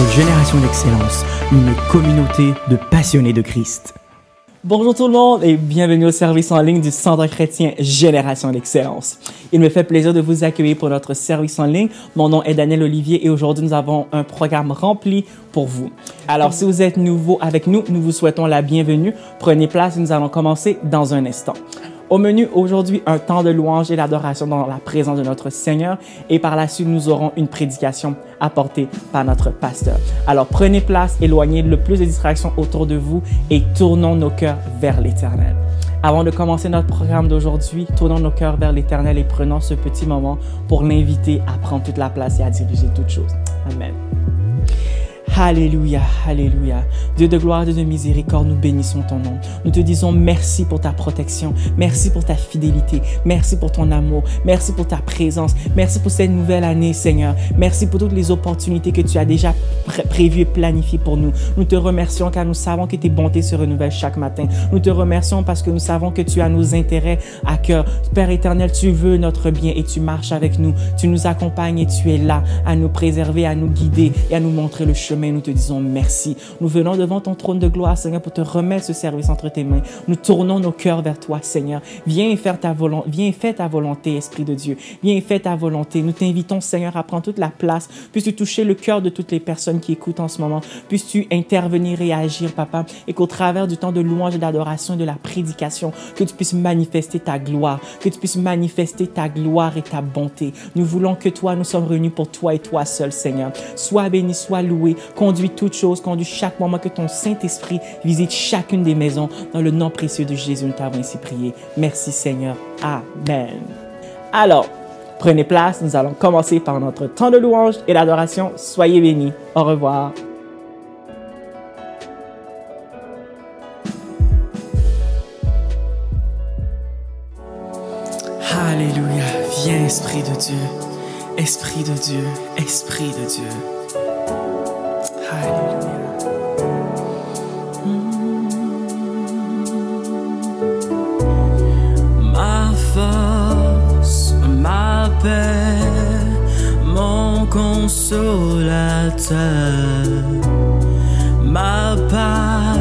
Génération d'Excellence, une communauté de passionnés de Christ. Bonjour tout le monde et bienvenue au service en ligne du Centre chrétien Génération d'Excellence. Il me fait plaisir de vous accueillir pour notre service en ligne. Mon nom est Daniel Olivier et aujourd'hui nous avons un programme rempli pour vous. Alors si vous êtes nouveau avec nous, nous vous souhaitons la bienvenue. Prenez place et nous allons commencer dans un instant. Au menu aujourd'hui, un temps de louange et d'adoration dans la présence de notre Seigneur et par la suite, nous aurons une prédication apportée par notre pasteur. Alors prenez place, éloignez le plus de distractions autour de vous et tournons nos cœurs vers l'Éternel. Avant de commencer notre programme d'aujourd'hui, tournons nos cœurs vers l'Éternel et prenons ce petit moment pour l'inviter à prendre toute la place et à diriger toutes choses. Amen. Alléluia, alléluia. Dieu de gloire, Dieu de miséricorde, nous bénissons ton nom. Nous te disons merci pour ta protection, merci pour ta fidélité, merci pour ton amour, merci pour ta présence, merci pour cette nouvelle année, Seigneur. Merci pour toutes les opportunités que tu as déjà prévues et planifiées pour nous. Nous te remercions car nous savons que tes bontés se renouvellent chaque matin. Nous te remercions parce que nous savons que tu as nos intérêts à cœur. Père éternel, tu veux notre bien et tu marches avec nous. Tu nous accompagnes et tu es là à nous préserver, à nous guider et à nous montrer le chemin. Nous te disons merci. Nous venons devant ton trône de gloire, Seigneur, pour te remettre ce service entre tes mains. Nous tournons nos cœurs vers toi, Seigneur. Viens et fais ta volonté, Esprit de Dieu. Viens et fais ta volonté. Nous t'invitons, Seigneur, à prendre toute la place. Puisses-tu toucher le cœur de toutes les personnes qui écoutent en ce moment. Puisses-tu intervenir et agir, Papa, et qu'au travers du temps de louange et d'adoration et de la prédication, que tu puisses manifester ta gloire, que tu puisses manifester ta gloire et ta bonté. Nous voulons que toi, nous sommes réunis pour toi et toi seul, Seigneur. Sois béni, sois loué. Conduis toutes choses, conduis chaque moment, que ton Saint-Esprit visite chacune des maisons. Dans le nom précieux de Jésus, nous t'avons ainsi prié. Merci Seigneur. Amen. Alors, prenez place, nous allons commencer par notre temps de louange et d'adoration. Soyez bénis. Au revoir. Alléluia. Viens, Esprit de Dieu. Esprit de Dieu. Esprit de Dieu. Alléluia. Ma force, ma paix, mon consolateur, ma part,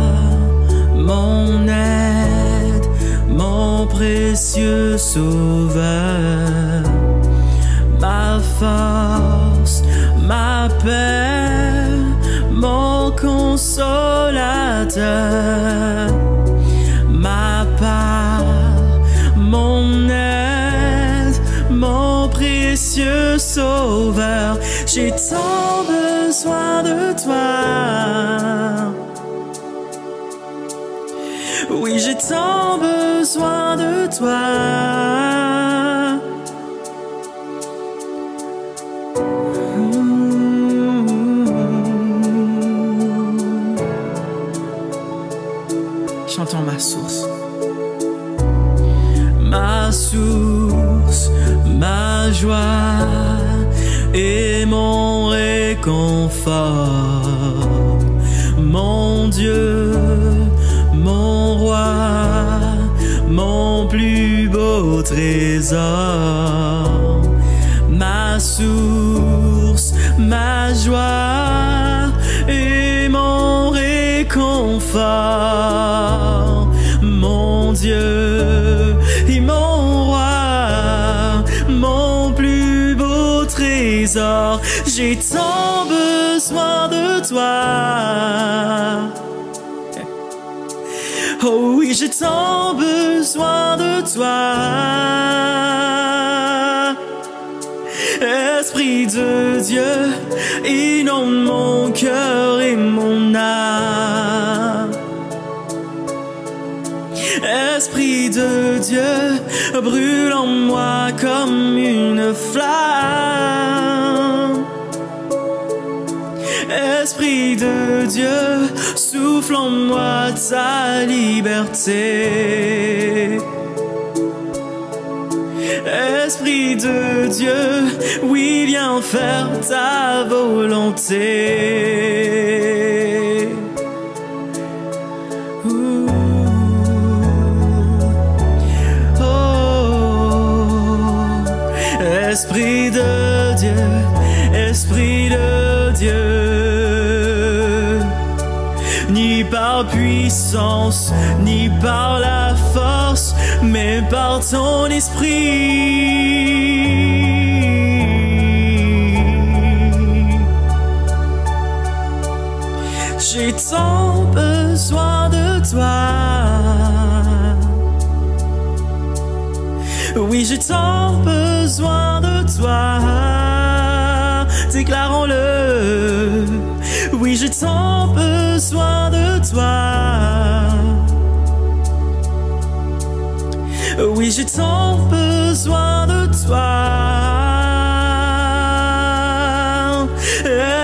mon aide, mon précieux sauveur, ma force, ma paix, mon consolateur, ma part, mon aide, mon précieux sauveur. J'ai tant besoin de toi. Oui, j'ai tant besoin de toi. Chantons ma source. Ma source, ma joie et mon réconfort. Mon Dieu, mon roi, mon plus beau trésor. Ma source, ma joie et mon réconfort. Mon Dieu et mon roi, mon plus beau trésor. J'ai tant besoin de toi. Oh oui, j'ai tant besoin de toi. Esprit de Dieu, inonde mon cœur et mon âme. Esprit de Dieu, brûle en moi comme une flamme. Esprit de Dieu, souffle en moi ta liberté. Esprit de Dieu, oui, viens faire ta volonté. Esprit de Dieu, Esprit de Dieu. ni par puissance, ni par la force, mais par ton esprit. J'ai tant besoin de toi. Oui, j'ai tant besoin de toi. Déclarons-le. Oui, j'ai tant besoin de toi. Oui, j'ai tant besoin de toi.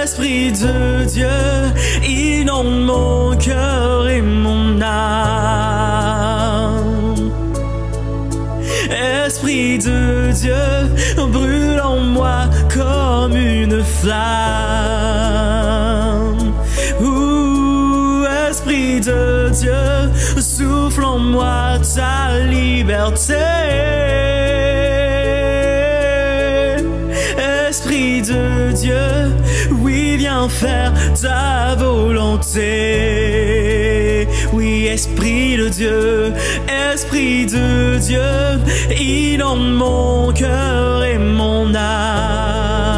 Esprit de Dieu, inonde mon cœur et mon âme. Esprit de Dieu, brûle en moi comme une flamme. Esprit de Dieu, souffle en moi ta liberté. Esprit de Dieu, oui, viens faire ta volonté. Oui, Esprit de Dieu, Esprit de Dieu, inonde mon cœur et mon âme.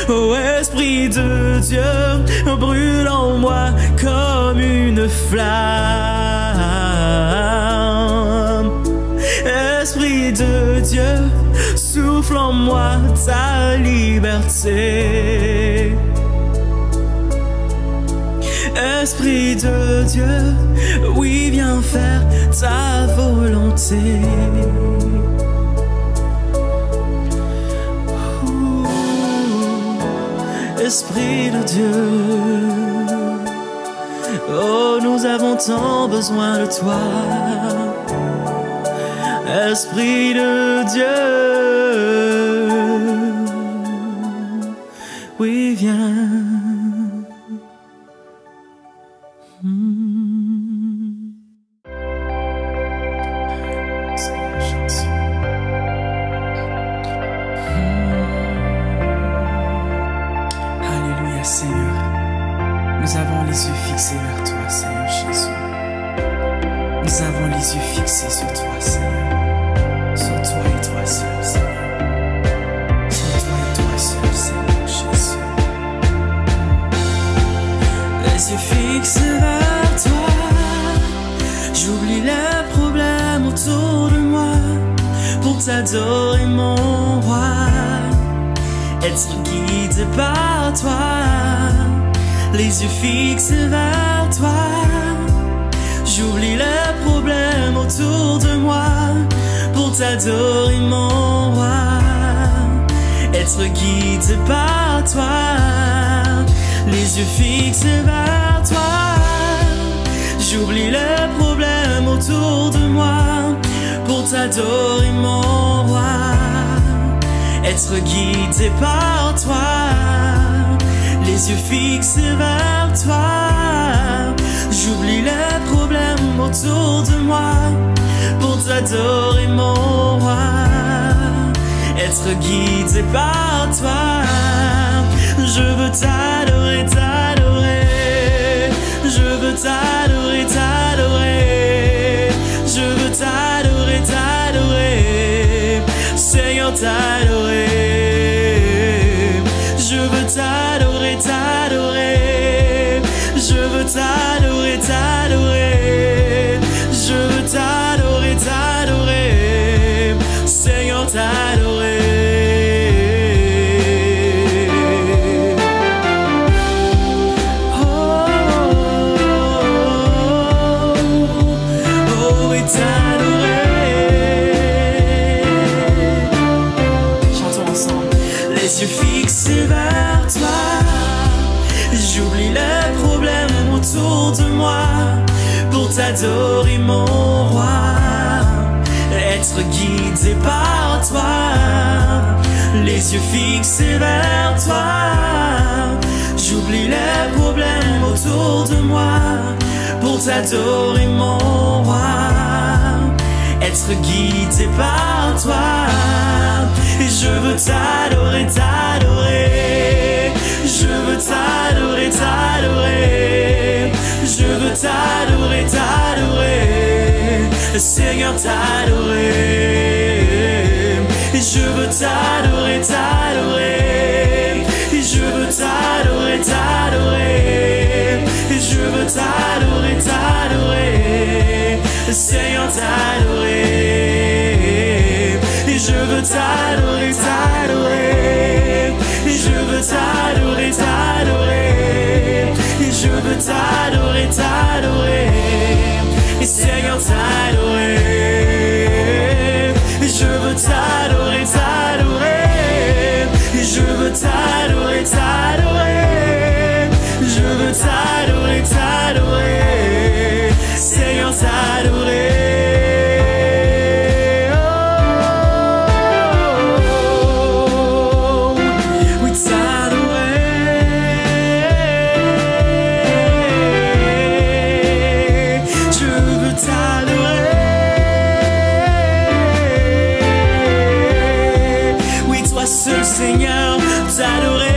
Oh, Esprit de Dieu, brûle en moi comme une flamme. Esprit de Dieu, souffle en moi ta liberté. Esprit de Dieu, oui, viens faire ta volonté. Esprit de Dieu, oh, nous avons tant besoin de toi. Esprit de Dieu, oui, viens. Alléluia, Seigneur. Nous avons les yeux fixés vers toi, Seigneur Jésus. Nous avons les yeux fixés sur toi, Seigneur. Sur toi et toi seul, Seigneur. Sur toi et toi seul, Seigneur Jésus. Les yeux fixés vers toi, j'oublie les problèmes autour de moi pour t'adorer, mon roi. Être guidé par toi, les yeux fixés vers toi. J'oublie les problèmes autour de moi pour t'adorer, mon roi. Être guidé par toi, les yeux fixés vers toi. J'oublie les problèmes autour de moi pour t'adorer, mon roi. Être guidé par toi, les yeux fixés vers toi. J'oublie les problèmes autour de moi pour t'adorer, mon roi. Être guidé par toi, je veux t'adorer, t'adorer. Je veux t'adorer, t'adorer. Je veux t'adorer, t'adorer. Seigneur, t'adorer. Je veux t'adorer, t'adorer. Je veux t'adorer, t'adorer. Je veux t'adorer, t'adorer. Seigneur, t'adorer. Fixé vers toi, j'oublie les problèmes autour de moi pour t'adorer, mon roi. Être guidé par toi, les yeux fixés vers toi. J'oublie les problèmes autour de moi pour t'adorer, mon roi. Être guidé par toi. Je veux t'adorer, t'adorer. Je veux t'adorer, t'adorer. Seigneur, t'adorer. Je veux t'adorer, t'adorer. Je veux t'adorer, t'adorer. Je veux t'adorer, t'adorer. Seigneur, t'adorer. Je veux t'adorer, t'adorer. Je veux t'adorer, t'adorer. Je veux t'adorer, t'adorer. Seigneur, t'adorer. Je veux t'adorer, t'adorer. Je veux t'adorer, t'adorer. Je veux t'adorer, t'adorer. Seigneur, t'adorer. Seigneur, t'adorer.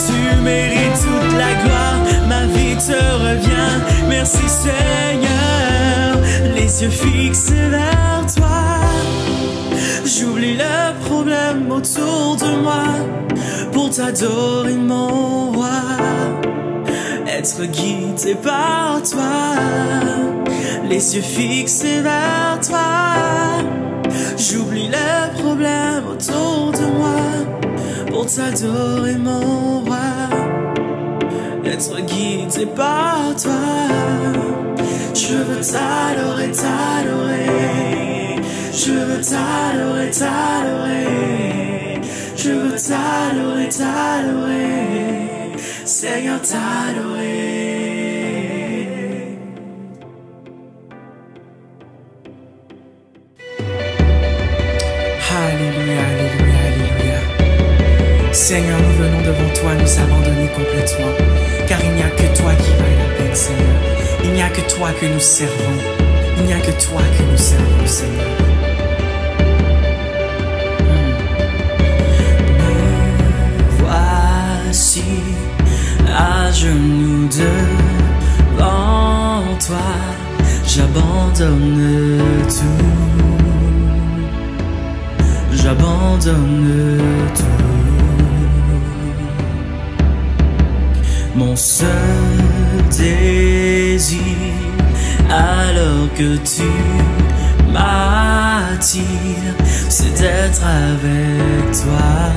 Tu mérites toute la gloire, ma vie te revient. Merci Seigneur, les yeux fixés vers toi. J'oublie le problème autour de moi pour t'adorer mon roi. Être guidé par toi, les yeux fixés vers toi. J'oublie les problèmes autour de moi pour t'adorer mon roi. Être guidé par toi. Je veux t'adorer, t'adorer. Je veux t'adorer, t'adorer. Je veux t'adorer, t'adorer. Seigneur, t'adorer. Alléluia, alléluia, alléluia. Seigneur, nous venons devant toi nous abandonner complètement, car il n'y a que toi qui vaille la peine, Seigneur. Il n'y a que toi que nous servons. Il n'y a que toi que nous servons, Seigneur. Me voici à genoux devant toi, j'abandonne tout. J'abandonne tout. Mon seul désir, alors que tu m'attires, c'est d'être avec toi.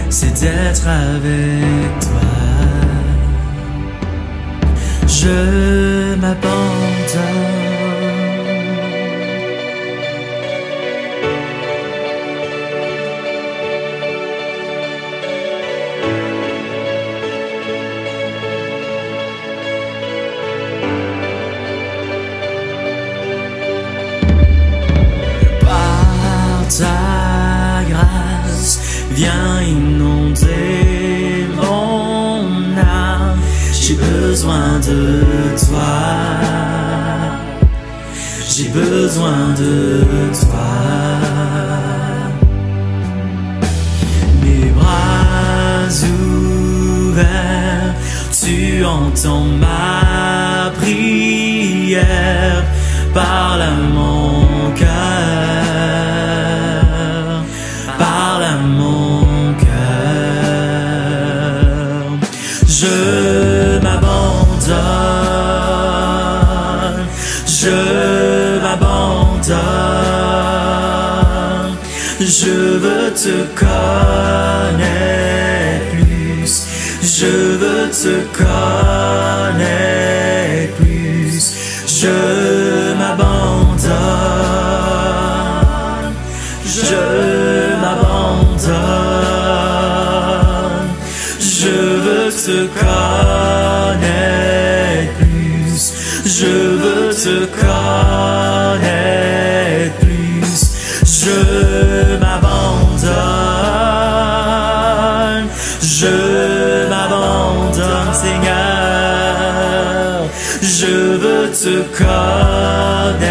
C'est d'être avec toi. Je m'abandonne. Ta grâce vient inonder mon âme. J'ai besoin de toi. J'ai besoin de toi. Mes bras ouverts, tu entends ma prière. Parle à mon cœur. Parle à mon cœur. Je m'abandonne. Je m'abandonne. Je veux te connaître plus. Je veux te connaître plus. Je m'abandonne. Je m'abandonne. Je veux te connaître plus. Je veux te connaître plus. Je m'abandonne. Je m'abandonne, Seigneur. Je veux te connaître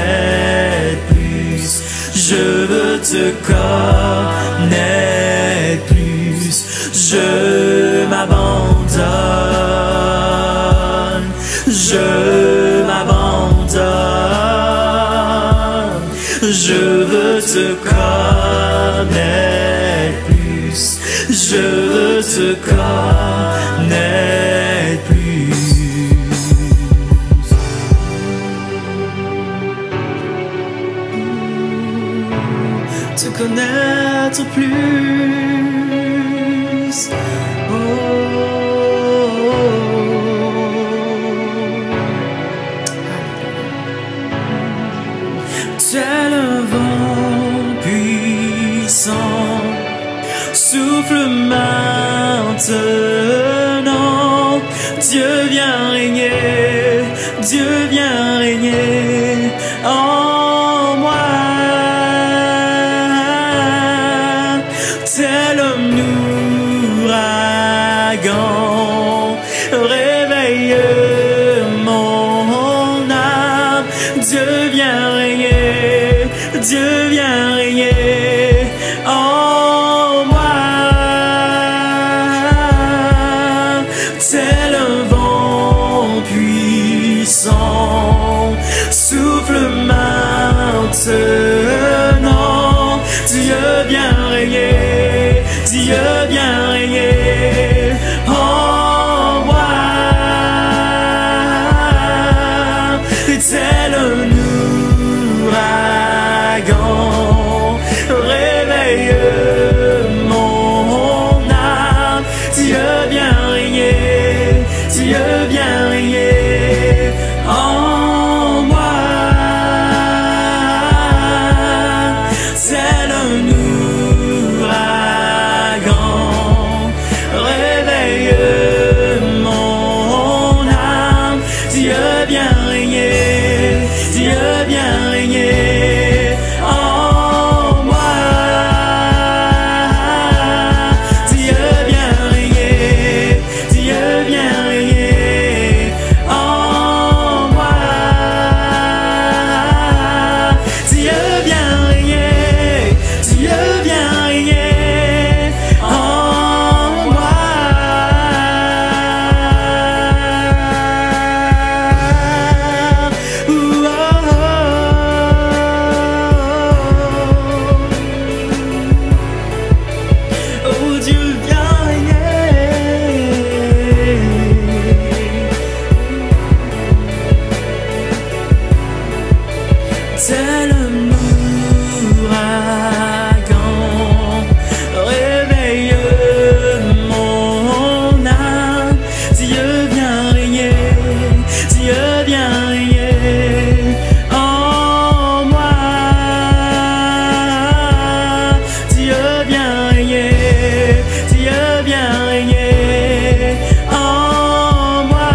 plus. Je veux te connaître plus. Je m'abandonne. Je m'abandonne. veux te connaître plus. Je veux te connaître plus. Te connaître plus. Oh. Tel un vent puissant, souffle maintenant. Dieu vient régner, Dieu vient régner en moi. Tel un ouragan, réveille mon âme. Dieu vient régner, Dieu vient régner en moi. Tel un vent puissant, souffle maintenant. Dieu vient régner, Dieu vient régner en moi. Tel un ouragan, réveille mon âme. Dieu vient régner, Dieu vient régner en moi. Tel un ouragan, réveille mon âme. Dieu vient régner, Dieu vient régner en moi. Dieu vient régner, Dieu vient régner en moi. Dieu vient régner, Dieu vient régner en moi. Oh, Dieu vient régner. Tel un ouragan, réveille mon âme. Dieu vient régner, Dieu vient régner en moi. Dieu vient régner, Dieu vient régner en moi.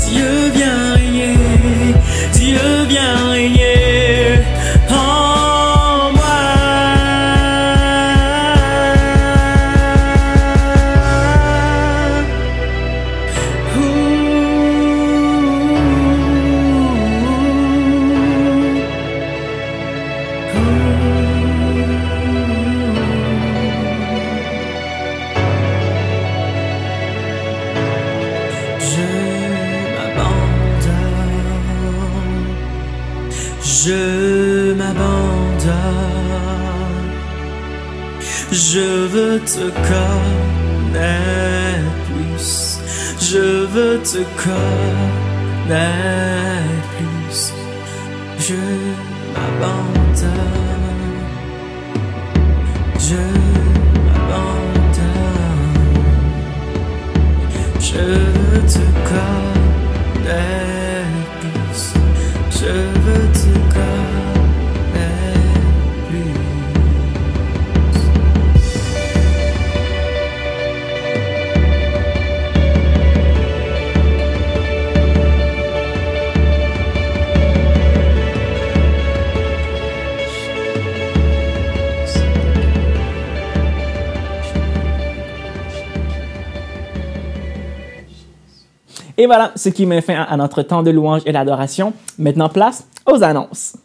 Dieu vient régner, Dieu vient régner en moi. Je m'abandonne, je veux te connaître plus, je veux te connaître plus, je m'abandonne, je m'abandonne, je veux te connaître plus, je veux te connaître plus. Et voilà ce qui met fin à notre temps de louange et d'adoration. Maintenant, place aux annonces.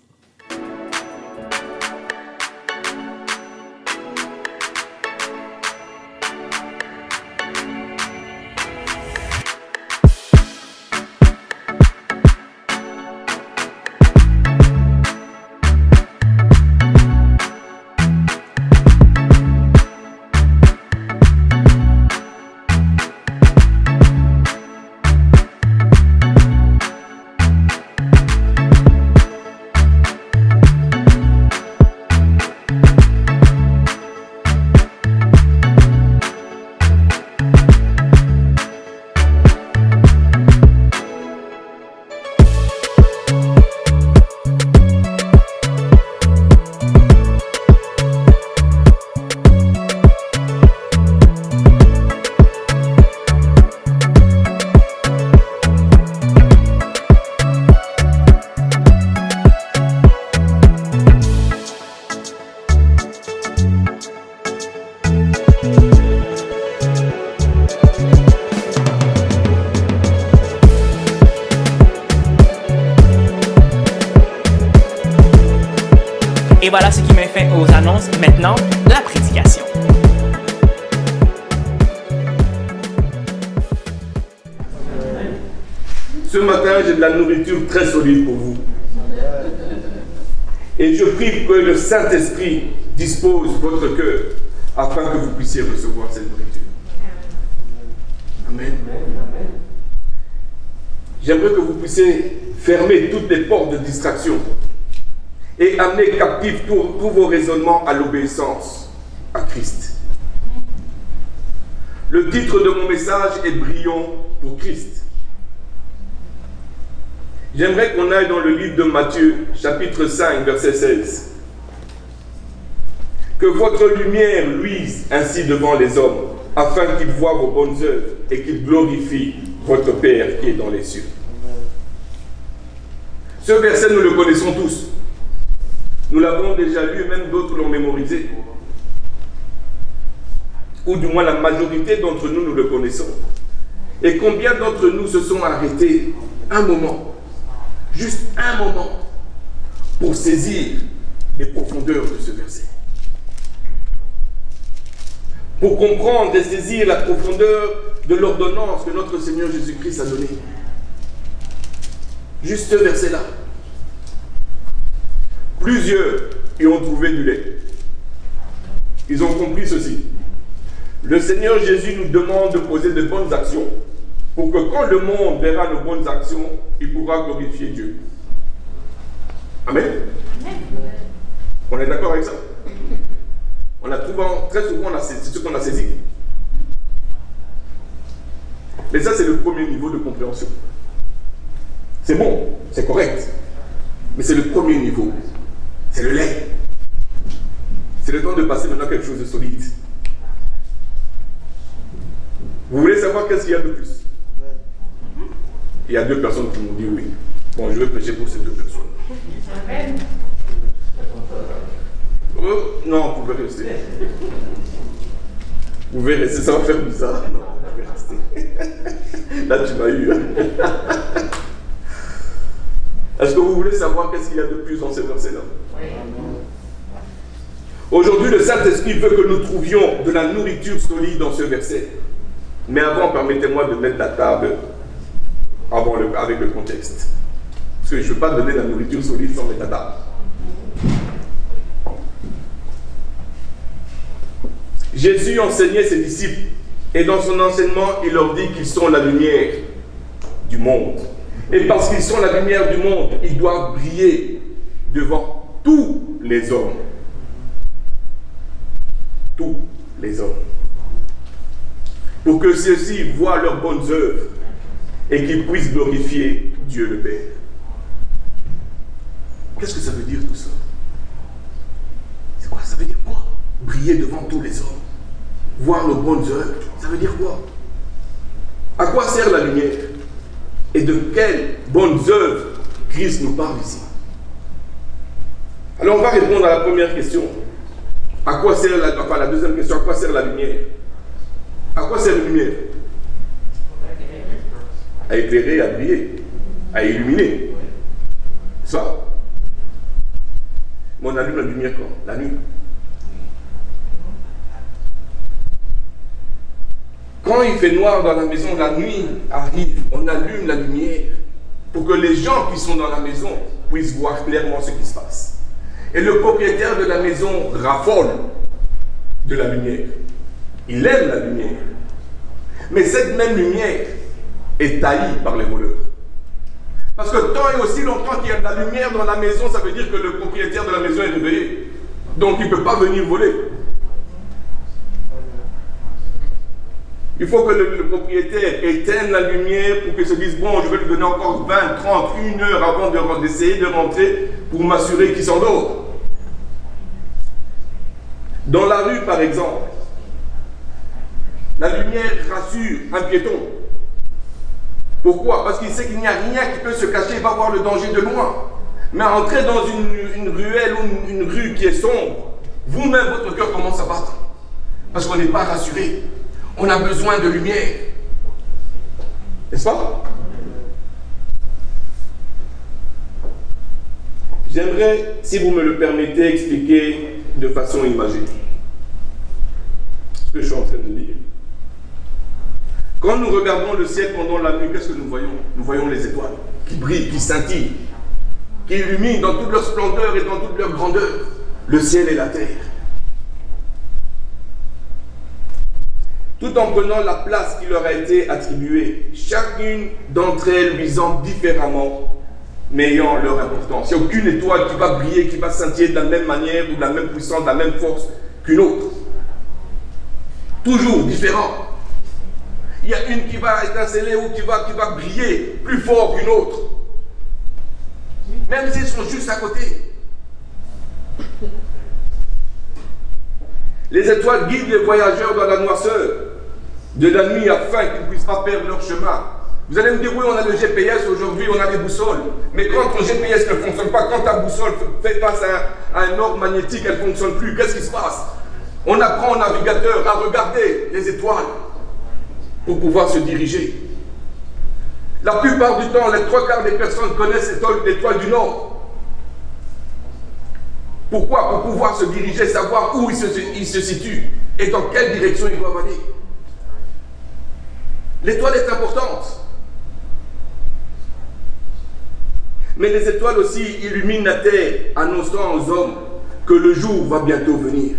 Et voilà ce qui met fin aux annonces. Maintenant, la prédication. Ce matin, j'ai de la nourriture très solide pour vous. Et je prie que le Saint-Esprit dispose votre cœur afin que vous puissiez recevoir cette nourriture. Amen. J'aimerais que vous puissiez fermer toutes les portes de distraction et amener captifs tous vos raisonnements à l'obéissance à Christ. Le titre de mon message est « Brillons pour Christ ». J'aimerais qu'on aille dans le livre de Matthieu, chapitre 5, verset 16. Que votre lumière luise ainsi devant les hommes, afin qu'ils voient vos bonnes œuvres et qu'ils glorifient votre Père qui est dans les cieux. Ce verset, nous le connaissons tous. Nous l'avons déjà lu et même d'autres l'ont mémorisé. Ou du moins la majorité d'entre nous, nous le connaissons. Et combien d'entre nous se sont arrêtés un moment, juste un moment, pour saisir les profondeurs de ce verset? Pour comprendre et saisir la profondeur de l'ordonnance que notre Seigneur Jésus-Christ a donnée. Juste ce verset-là. Plusieurs y ont trouvé du lait. Ils ont compris ceci. Le Seigneur Jésus nous demande de poser de bonnes actions pour que quand le monde verra nos bonnes actions, il pourra glorifier Dieu. Amen. On est d'accord avec ça? On a trouvé, très souvent, c'est ce qu'on a saisi. Mais ça, c'est le premier niveau de compréhension. C'est bon, c'est correct. Mais c'est le premier niveau. C'est le lait. C'est le temps de passer maintenant à quelque chose de solide. Vous voulez savoir qu'est-ce qu'il y a de plus? Il y a 2 personnes qui m'ont dit oui. Bon, je vais prêcher pour ces 2 personnes. Amen. Non, vous pouvez rester. Vous pouvez rester, ça va faire bizarre. Non, vous pouvez rester. Là, tu m'as eu. Est-ce que vous voulez savoir qu'est-ce qu'il y a de plus dans ces versets-là? Oui. Aujourd'hui, le Saint-Esprit veut que nous trouvions de la nourriture solide dans ce verset. Mais avant, permettez-moi de mettre la table avec le contexte. Parce que je ne veux pas donner la nourriture solide sans mettre la table. Jésus enseignait ses disciples et dans son enseignement, il leur dit qu'ils sont la lumière du monde. Et parce qu'ils sont la lumière du monde, ils doivent briller devant tous les hommes. Tous les hommes. Pour que ceux-ci voient leurs bonnes œuvres et qu'ils puissent glorifier Dieu le Père. Qu'est-ce que ça veut dire tout ça? C'est quoi? Ça veut dire quoi? Briller devant tous les hommes. Voir nos bonnes œuvres. Ça veut dire quoi? À quoi sert la lumière? Et de quelles bonnes œuvres Christ nous parle ici? Alors on va répondre à la première question. À quoi sert la deuxième question, à quoi sert la lumière? À quoi sert la lumière? À éclairer, à briller, à illuminer. C'est ça? Mais on allume la lumière quand? La nuit. Quand il fait noir dans la maison, la nuit arrive, on allume la lumière pour que les gens qui sont dans la maison puissent voir clairement ce qui se passe. Et le propriétaire de la maison raffole de la lumière. Il aime la lumière. Mais cette même lumière est taillie par les voleurs. Parce que tant et aussi longtemps qu'il y a de la lumière dans la maison, ça veut dire que le propriétaire de la maison est réveillé. Donc il ne peut pas venir voler. Il faut que le propriétaire éteigne la lumière pour qu'il se dise, bon, je vais lui donner encore 20, 30, 1 heure avant d'essayer de rentrer pour m'assurer qu'il s'endort. Dans la rue, par exemple, la lumière rassure un piéton. Pourquoi? Parce qu'il sait qu'il n'y a rien qui peut se cacher, il va voir le danger de loin. Mais entrer dans une ruelle ou une rue qui est sombre, vous-même, votre cœur commence à battre. Parce qu'on n'est pas rassuré. On a besoin de lumière. N'est-ce pas? J'aime J'aimerais, si vous me le permettez, expliquer de façon imagée ce que je suis en train de dire. Quand nous regardons le ciel pendant la nuit, qu'est-ce que nous voyons? Nous voyons les étoiles qui brillent, qui scintillent, qui illuminent dans toute leur splendeur et dans toute leur grandeur le ciel et la terre. Tout en prenant la place qui leur a été attribuée, chacune d'entre elles luisant différemment, mais ayant leur importance. Il n'y a aucune étoile qui va briller, qui va scintiller de la même manière ou de la même puissance, de la même force qu'une autre. Toujours différent. Il y a une qui va étinceler ou qui va briller plus fort qu'une autre. Même s'ils sont juste à côté. Les étoiles guident les voyageurs dans la noirceur de la nuit afin qu'ils ne puissent pas perdre leur chemin. Vous allez me dire, oui, on a le GPS aujourd'hui, on a les boussoles. Mais quand ton GPS ne fonctionne pas, quand ta boussole fait face à un ordre magnétique, elle ne fonctionne plus, qu'est-ce qui se passe? On apprend au navigateur à regarder les étoiles pour pouvoir se diriger. La plupart du temps, les 3/4 des personnes connaissent l'étoile du Nord. Pourquoi? Pour pouvoir se diriger, savoir où ils se situent et dans quelle direction ils doivent aller. L'étoile est importante. Mais les étoiles aussi illuminent la terre, annonçant aux hommes que le jour va bientôt venir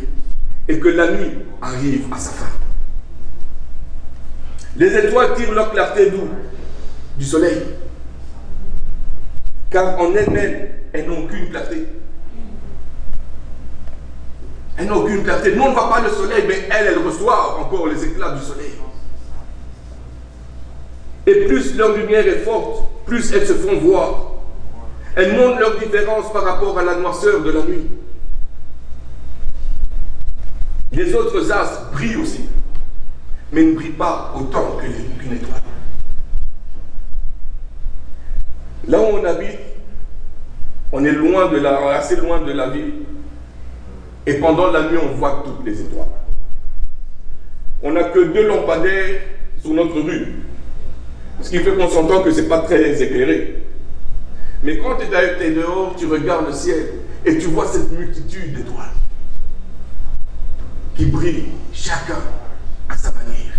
et que la nuit arrive à sa fin. Les étoiles tirent leur clarté d'où? Du soleil. Car en elles-mêmes, elles n'ont qu'une clarté. Elles n'ont aucune clarté. Nous, on ne voit pas le soleil, mais elles reçoivent encore les éclats du soleil. Et plus leur lumière est forte, plus elles se font voir. Elles montrent leur différence par rapport à la noirceur de la nuit. Les autres astres brillent aussi, mais ne brillent pas autant qu'une étoile. Là où on habite, on est assez loin de la ville. Et pendant la nuit, on voit toutes les étoiles. On n'a que 2 lampadaires sur notre rue. Ce qui fait qu'on s'entend que ce n'est pas très éclairé. Mais quand tu es dehors, tu regardes le ciel et tu vois cette multitude d'étoiles qui brillent, chacun à sa manière.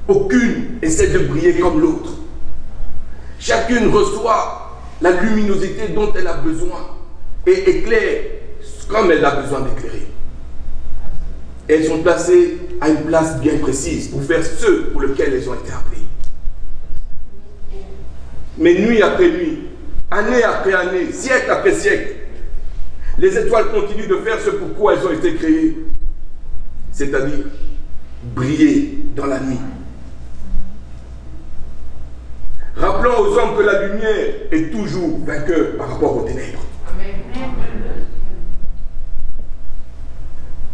Aucune essaie de briller comme l'autre. Chacune reçoit la luminosité dont elle a besoin et éclaire comme elle a besoin d'éclairer. Elles sont placées à une place bien précise pour faire ce pour lequel elles ont été appelées. Mais nuit après nuit, année après année, siècle après siècle, les étoiles continuent de faire ce pourquoi elles ont été créées, c'est-à-dire briller dans la nuit. Rappelons aux hommes que la lumière est toujours vainqueur par rapport aux ténèbres.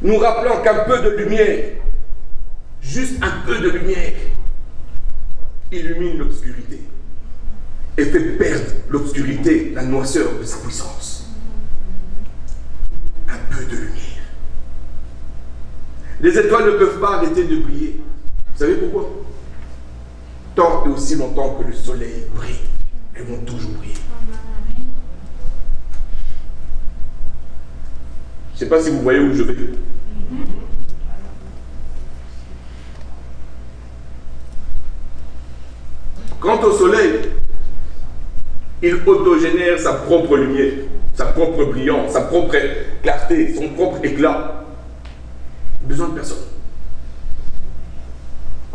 Nous rappelons qu'un peu de lumière, juste un peu de lumière, illumine l'obscurité et fait perdre l'obscurité, la noirceur de sa puissance. Un peu de lumière. Les étoiles ne peuvent pas arrêter de briller. Vous savez pourquoi? Tant et aussi longtemps que le soleil brille, elles vont toujours briller. Je ne sais pas si vous voyez où je vais. Quant au soleil, il autogénère sa propre lumière, sa propre brillance, sa propre clarté, son propre éclat. Besoin de personne.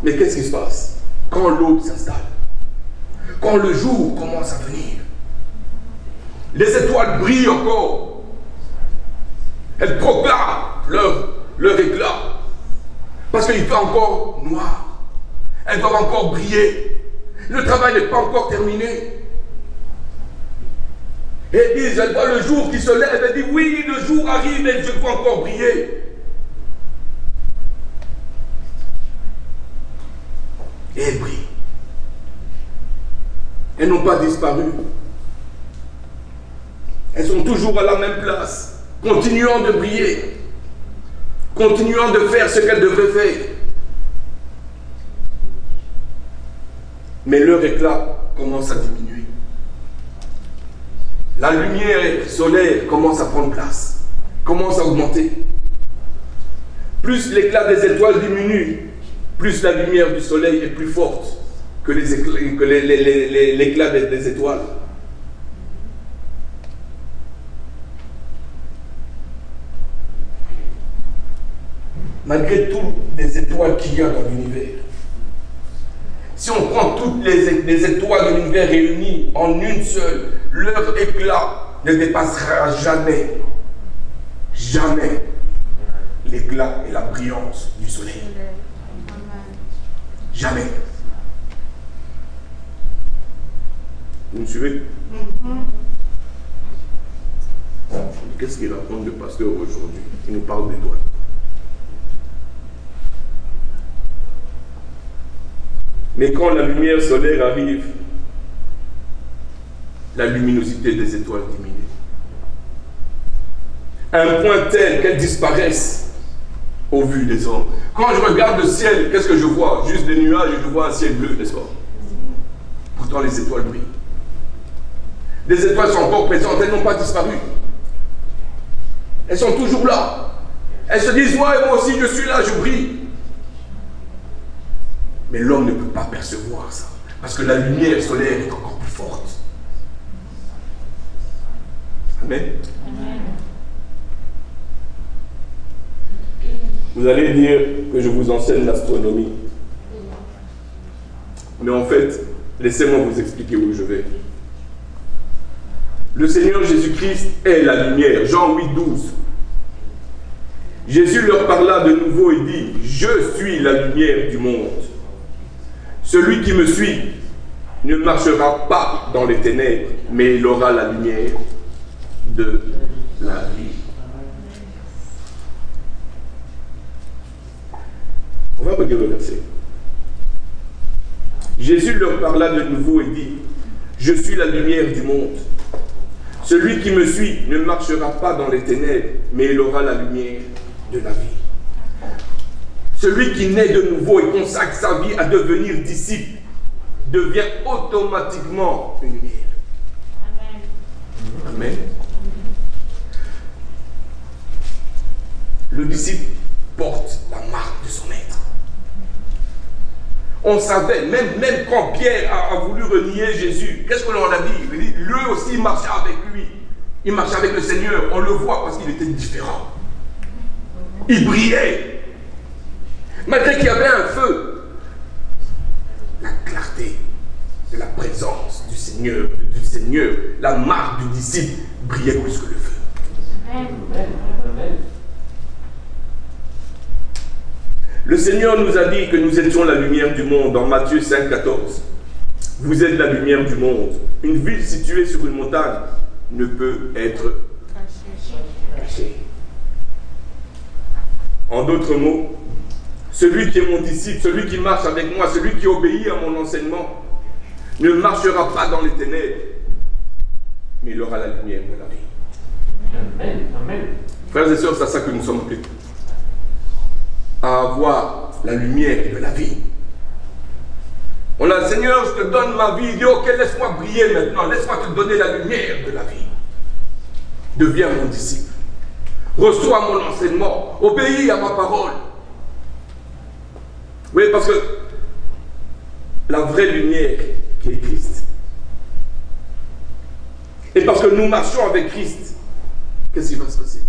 Mais qu'est-ce qui se passe quand l'aube s'installe? Quand le jour commence à venir, les étoiles brillent encore. Elles proclament leur éclat. Parce qu'il fait encore noir. Elles doivent encore briller. Le travail n'est pas encore terminé. Et elles disent, elles voient le jour qui se lève. Elles disent, oui, le jour arrive et je peux encore briller. Et elles brillent. Elles n'ont pas disparu. Elles sont toujours à la même place, continuant de briller, continuant de faire ce qu'elles devraient faire. Mais leur éclat commence à diminuer. la lumière solaire commence à prendre place, commence à augmenter. Plus l'éclat des étoiles diminue, plus la lumière du soleil est plus forte que l'éclat des étoiles. Malgré toutes les étoiles qu'il y a dans l'univers, si on prend toutes les étoiles de l'univers réunies en une seule, leur éclat ne dépassera jamais, jamais l'éclat et la brillance du soleil. Jamais. Vous me suivez? Qu'est-ce qu'il raconte le pasteur aujourd'hui? Il nous parle d'étoiles. Mais quand la lumière solaire arrive, la luminosité des étoiles diminue. À un point tel qu'elles disparaissent au vu des hommes. Quand je regarde le ciel, qu'est-ce que je vois? Juste des nuages et je vois un ciel bleu, n'est-ce pas? Pourtant les étoiles brillent. Les étoiles sont encore présentes, elles n'ont pas disparu. Elles sont toujours là. Elles se disent, moi aussi je suis là, je brille. Mais l'homme ne peut pas percevoir ça. Parce que la lumière solaire est encore plus forte. Amen. Amen. Vous allez dire que je vous enseigne l'astronomie. Mais en fait, laissez-moi vous expliquer où je vais. Le Seigneur Jésus-Christ est la lumière. Jean 8, 12. Jésus leur parla de nouveau et dit, je suis la lumière du monde. Celui qui me suit ne marchera pas dans les ténèbres, mais il aura la lumière de la vie. On va regarder le verset. Jésus leur parla de nouveau et dit, je suis la lumière du monde. Celui qui me suit ne marchera pas dans les ténèbres, mais il aura la lumière de la vie. Celui qui naît de nouveau et consacre sa vie à devenir disciple devient automatiquement une lumière. Amen. Amen. Le disciple porte la marque de son maître. On savait, même quand Pierre a voulu renier Jésus, qu'est-ce que l'on a dit? Il dit, lui aussi marchait avec lui. Il marchait avec le Seigneur. On le voit parce qu'il était différent. Il brillait. Malgré qu'il y avait un feu, la clarté de la présence du Seigneur, la marque du disciple brillait plus que le feu. Amen. Le Seigneur nous a dit que nous étions la lumière du monde dans Matthieu 5, 14. Vous êtes la lumière du monde. Une ville située sur une montagne ne peut être cachée. En d'autres mots, celui qui est mon disciple, celui qui marche avec moi, celui qui obéit à mon enseignement, ne marchera pas dans les ténèbres, mais il aura la lumière de la vie. Amen. Amen. Frères et sœurs, c'est à ça que nous sommes appelés. À avoir la lumière de la vie. On a, Seigneur, je te donne ma vie. Il dit, ok, laisse-moi briller maintenant. Laisse-moi te donner la lumière de la vie. Deviens mon disciple. Reçois mon enseignement. Obéis à ma parole. Oui, parce que la vraie lumière qui est Christ. Et parce que nous marchons avec Christ, qu'est-ce qui va se passer?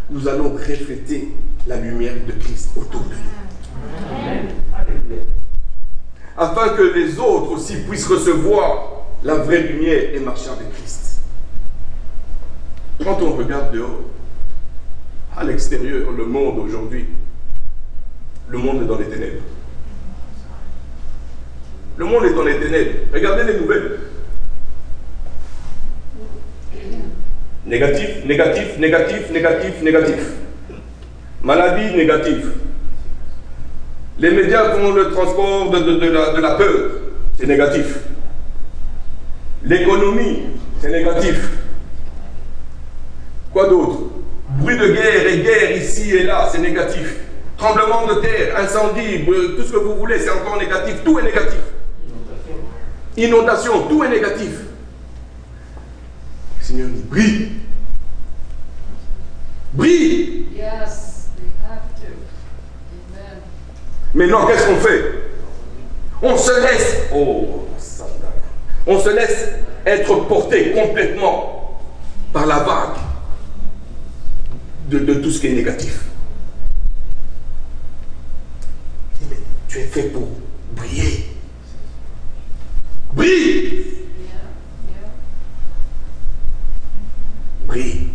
Nous allons refléter la lumière de Christ autour de nous. Amen. Afin que les autres aussi puissent recevoir la vraie lumière et marcher avec Christ. Quand on regarde dehors, à l'extérieur, le monde aujourd'hui, le monde est dans les ténèbres. Le monde est dans les ténèbres. Regardez les nouvelles. Négatif, négatif, négatif, négatif, négatif. Maladie négative. Les médias font le transport de la peur. C'est négatif. L'économie, c'est négatif. Quoi d'autre? Bruit de guerre et guerre ici et là, c'est négatif. Tremblement de terre, incendie, tout ce que vous voulez, c'est encore négatif. Tout est négatif. Inondation, tout est négatif. Seigneur dit, brille. Brille. Yes, we have to. Amen. Maintenant, qu'est-ce qu'on fait? On se laisse, on se laisse être porté complètement par la vague de tout ce qui est négatif. Mais tu es fait pour briller. Brille. Brille.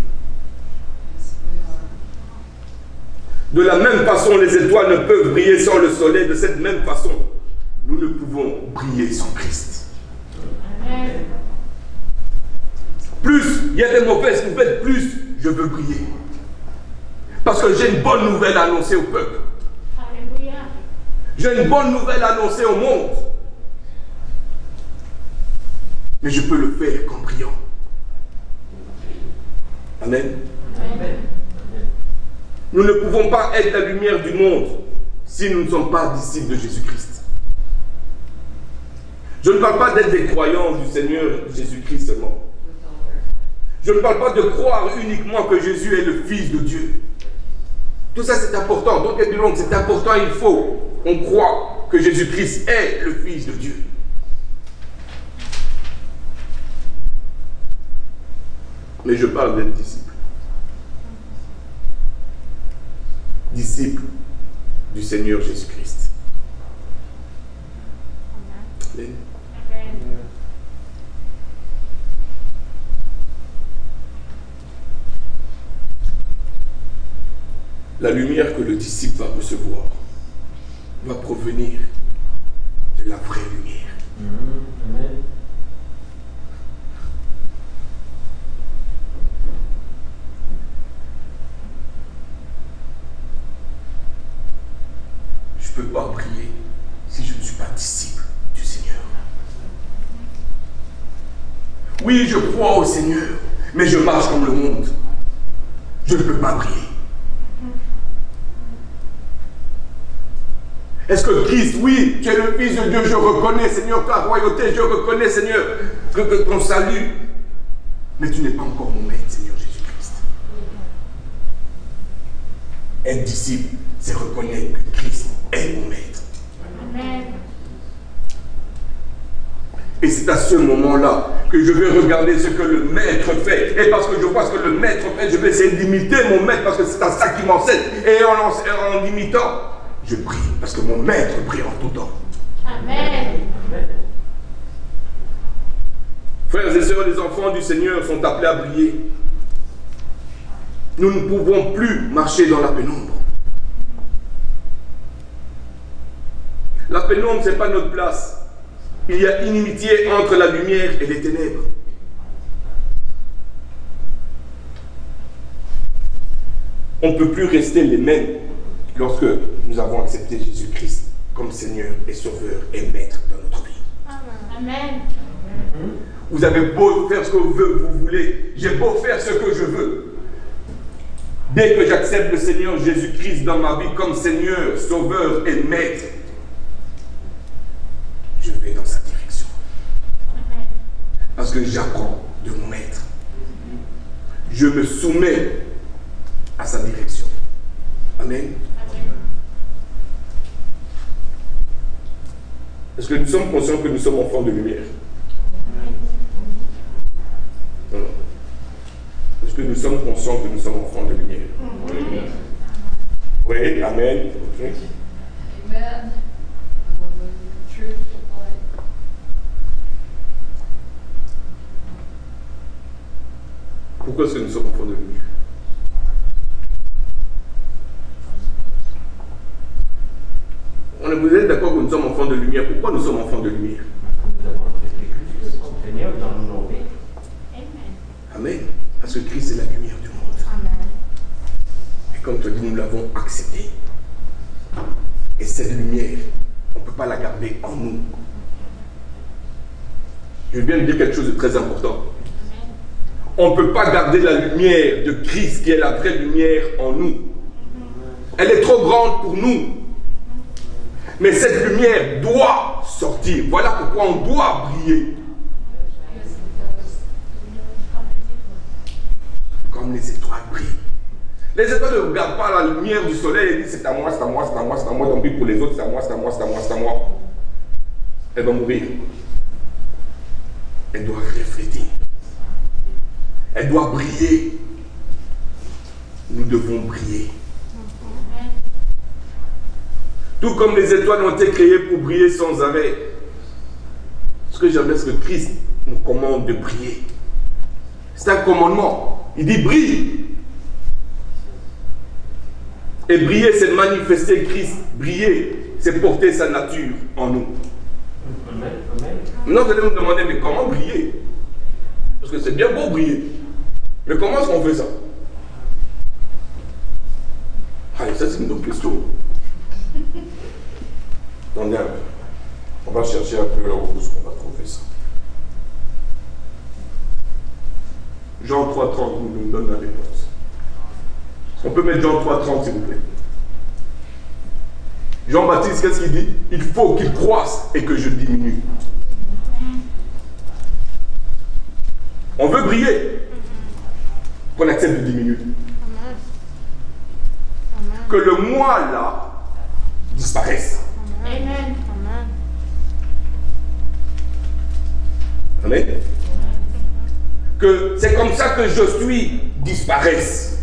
De la même façon, les étoiles ne peuvent briller sans le soleil. De cette même façon, nous ne pouvons briller sans Christ. Amen. Plus il y a des mauvaises nouvelles, plus je veux briller. Parce que j'ai une bonne nouvelle à annoncer au peuple. Alléluia. J'ai une bonne nouvelle à annoncer au monde. Mais je peux le faire qu'en priant. Amen. Amen. Nous ne pouvons pas être la lumière du monde si nous ne sommes pas disciples de Jésus-Christ. Je ne parle pas d'être des croyants du Seigneur Jésus-Christ seulement. Je ne parle pas de croire uniquement que Jésus est le Fils de Dieu. Tout ça c'est important. Donc c'est important, il faut. On croit que Jésus-Christ est le Fils de Dieu. Mais je parle d'être disciple. Disciple du Seigneur Jésus-Christ. Amen. La lumière que le disciple va recevoir va provenir de la vraie lumière. Amen. Je ne peux pas briller si je ne suis pas disciple du Seigneur. Oui, je crois au Seigneur, mais je marche comme le monde. Je ne peux pas briller. Est-ce que Christ, oui, tu es le Fils de Dieu, je reconnais, Seigneur, ta royauté, je reconnais, Seigneur, que ton salut, mais tu n'es pas encore mon maître, Seigneur Jésus-Christ. Être disciple, c'est reconnaître que Christ est mon maître. Amen. Et c'est à ce moment-là que je vais regarder ce que le maître fait. Et parce que je vois ce que le maître fait, je vais essayer d'imiter mon maître parce que c'est à ça qu'il m'enseigne. Et en imitant, je prie parce que mon maître prie en tout temps. Amen. Frères et sœurs, les enfants du Seigneur sont appelés à briller. Nous ne pouvons plus marcher dans la pénombre. La pénombre, ce n'est pas notre place. Il y a inimitié entre la lumière et les ténèbres. On ne peut plus rester les mêmes lorsque nous avons accepté Jésus-Christ comme Seigneur et Sauveur et Maître dans notre vie. Amen. Vous avez beau faire ce que vous voulez, j'ai beau faire ce que je veux. Dès que j'accepte le Seigneur Jésus-Christ dans ma vie comme Seigneur, Sauveur et Maître, je vais dans sa direction. Parce que j'apprends de mon Maître. Je me soumets à sa direction. Amen. Est-ce que nous sommes conscients que nous sommes enfants de lumière? Non. Est-ce que nous sommes conscients que nous sommes enfants de lumière? Oui, amen. Okay. Amen. Truth of life. Pourquoi est-ce que nous sommes enfants de lumière? Vous êtes d'accord que nous sommes enfants de lumière? Pourquoi nous sommes enfants de lumière? Nous avons accepté Christ comme Seigneur dans nos vies. Amen. Parce que Christ est la lumière du monde. Amen. Et comme tu as dit, nous l'avons accepté. Et cette lumière, on ne peut pas la garder en nous. Je viens de dire quelque chose de très important. On ne peut pas garder la lumière de Christ qui est la vraie lumière en nous. Elle est trop grande pour nous. Mais cette lumière doit sortir. Voilà pourquoi on doit briller. comme les étoiles brillent. Les étoiles ne regardent pas la lumière du soleil et disent c'est à moi, c'est à moi, c'est à moi, c'est à moi, tant pis pour les autres, c'est à moi, c'est à moi, c'est à moi, c'est à moi. Elle va mourir. Elle doit refléter. Elle doit briller. Nous devons briller. Tout comme les étoiles ont été créées pour briller sans arrêt. Ce que j'aime, c'est que Christ nous commande de briller. C'est un commandement. Il dit brille. Et briller, c'est manifester Christ. Briller, c'est porter sa nature en nous. Maintenant, vous allez me demander, mais comment briller? Parce que c'est bien beau briller. Mais comment est-ce qu'on fait ça? Ah, ça, c'est une autre question. Attendez un peu. On va chercher un peu là où on va trouver ça. Jean 3,30 nous donne la réponse. On peut mettre Jean 3,30 s'il vous plaît. Jean-Baptiste, qu'est-ce qu'il dit? Il faut qu'il croisse et que je diminue. On veut briller, qu'on accepte de diminuer. Que le moi là disparaisse. Amen. Amen. Que c'est comme ça que je suis disparaisse.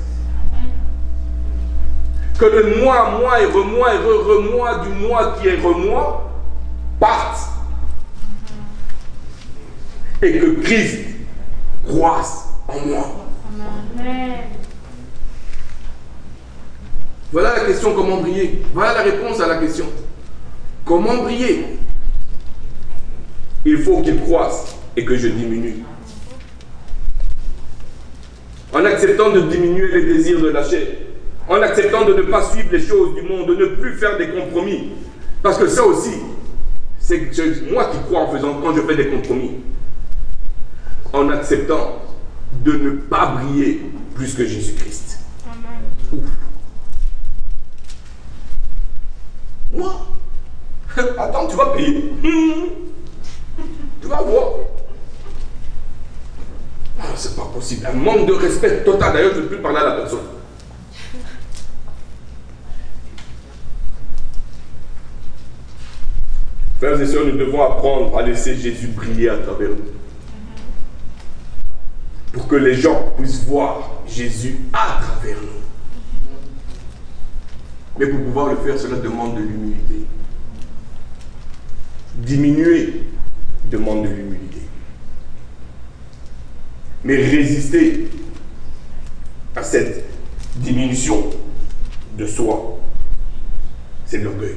Que le moi et remoi et remoi du moi qui est remoi parte. Et que Christ croisse en moi. Amen. Voilà la question, comment briller. Voilà la réponse à la question. Comment briller? Il faut qu'il croisse et que je diminue. En acceptant de diminuer les désirs de la chair, en acceptant de ne pas suivre les choses du monde, de ne plus faire des compromis. Parce que ça aussi, c'est moi qui crois en faisant, quand je fais des compromis, en acceptant de ne pas briller plus que Jésus-Christ. Moi, attends, tu vas payer. Tu vas voir. Ah, c'est pas possible. Un manque de respect total. D'ailleurs, je ne veux plus parler à la personne. Frères et sœurs, nous devons apprendre à laisser Jésus briller à travers nous. Pour que les gens puissent voir Jésus à travers nous. Mais pour pouvoir le faire, cela demande de l'humilité. Diminuer demande de l'humilité. Mais résister à cette diminution de soi, c'est l'orgueil.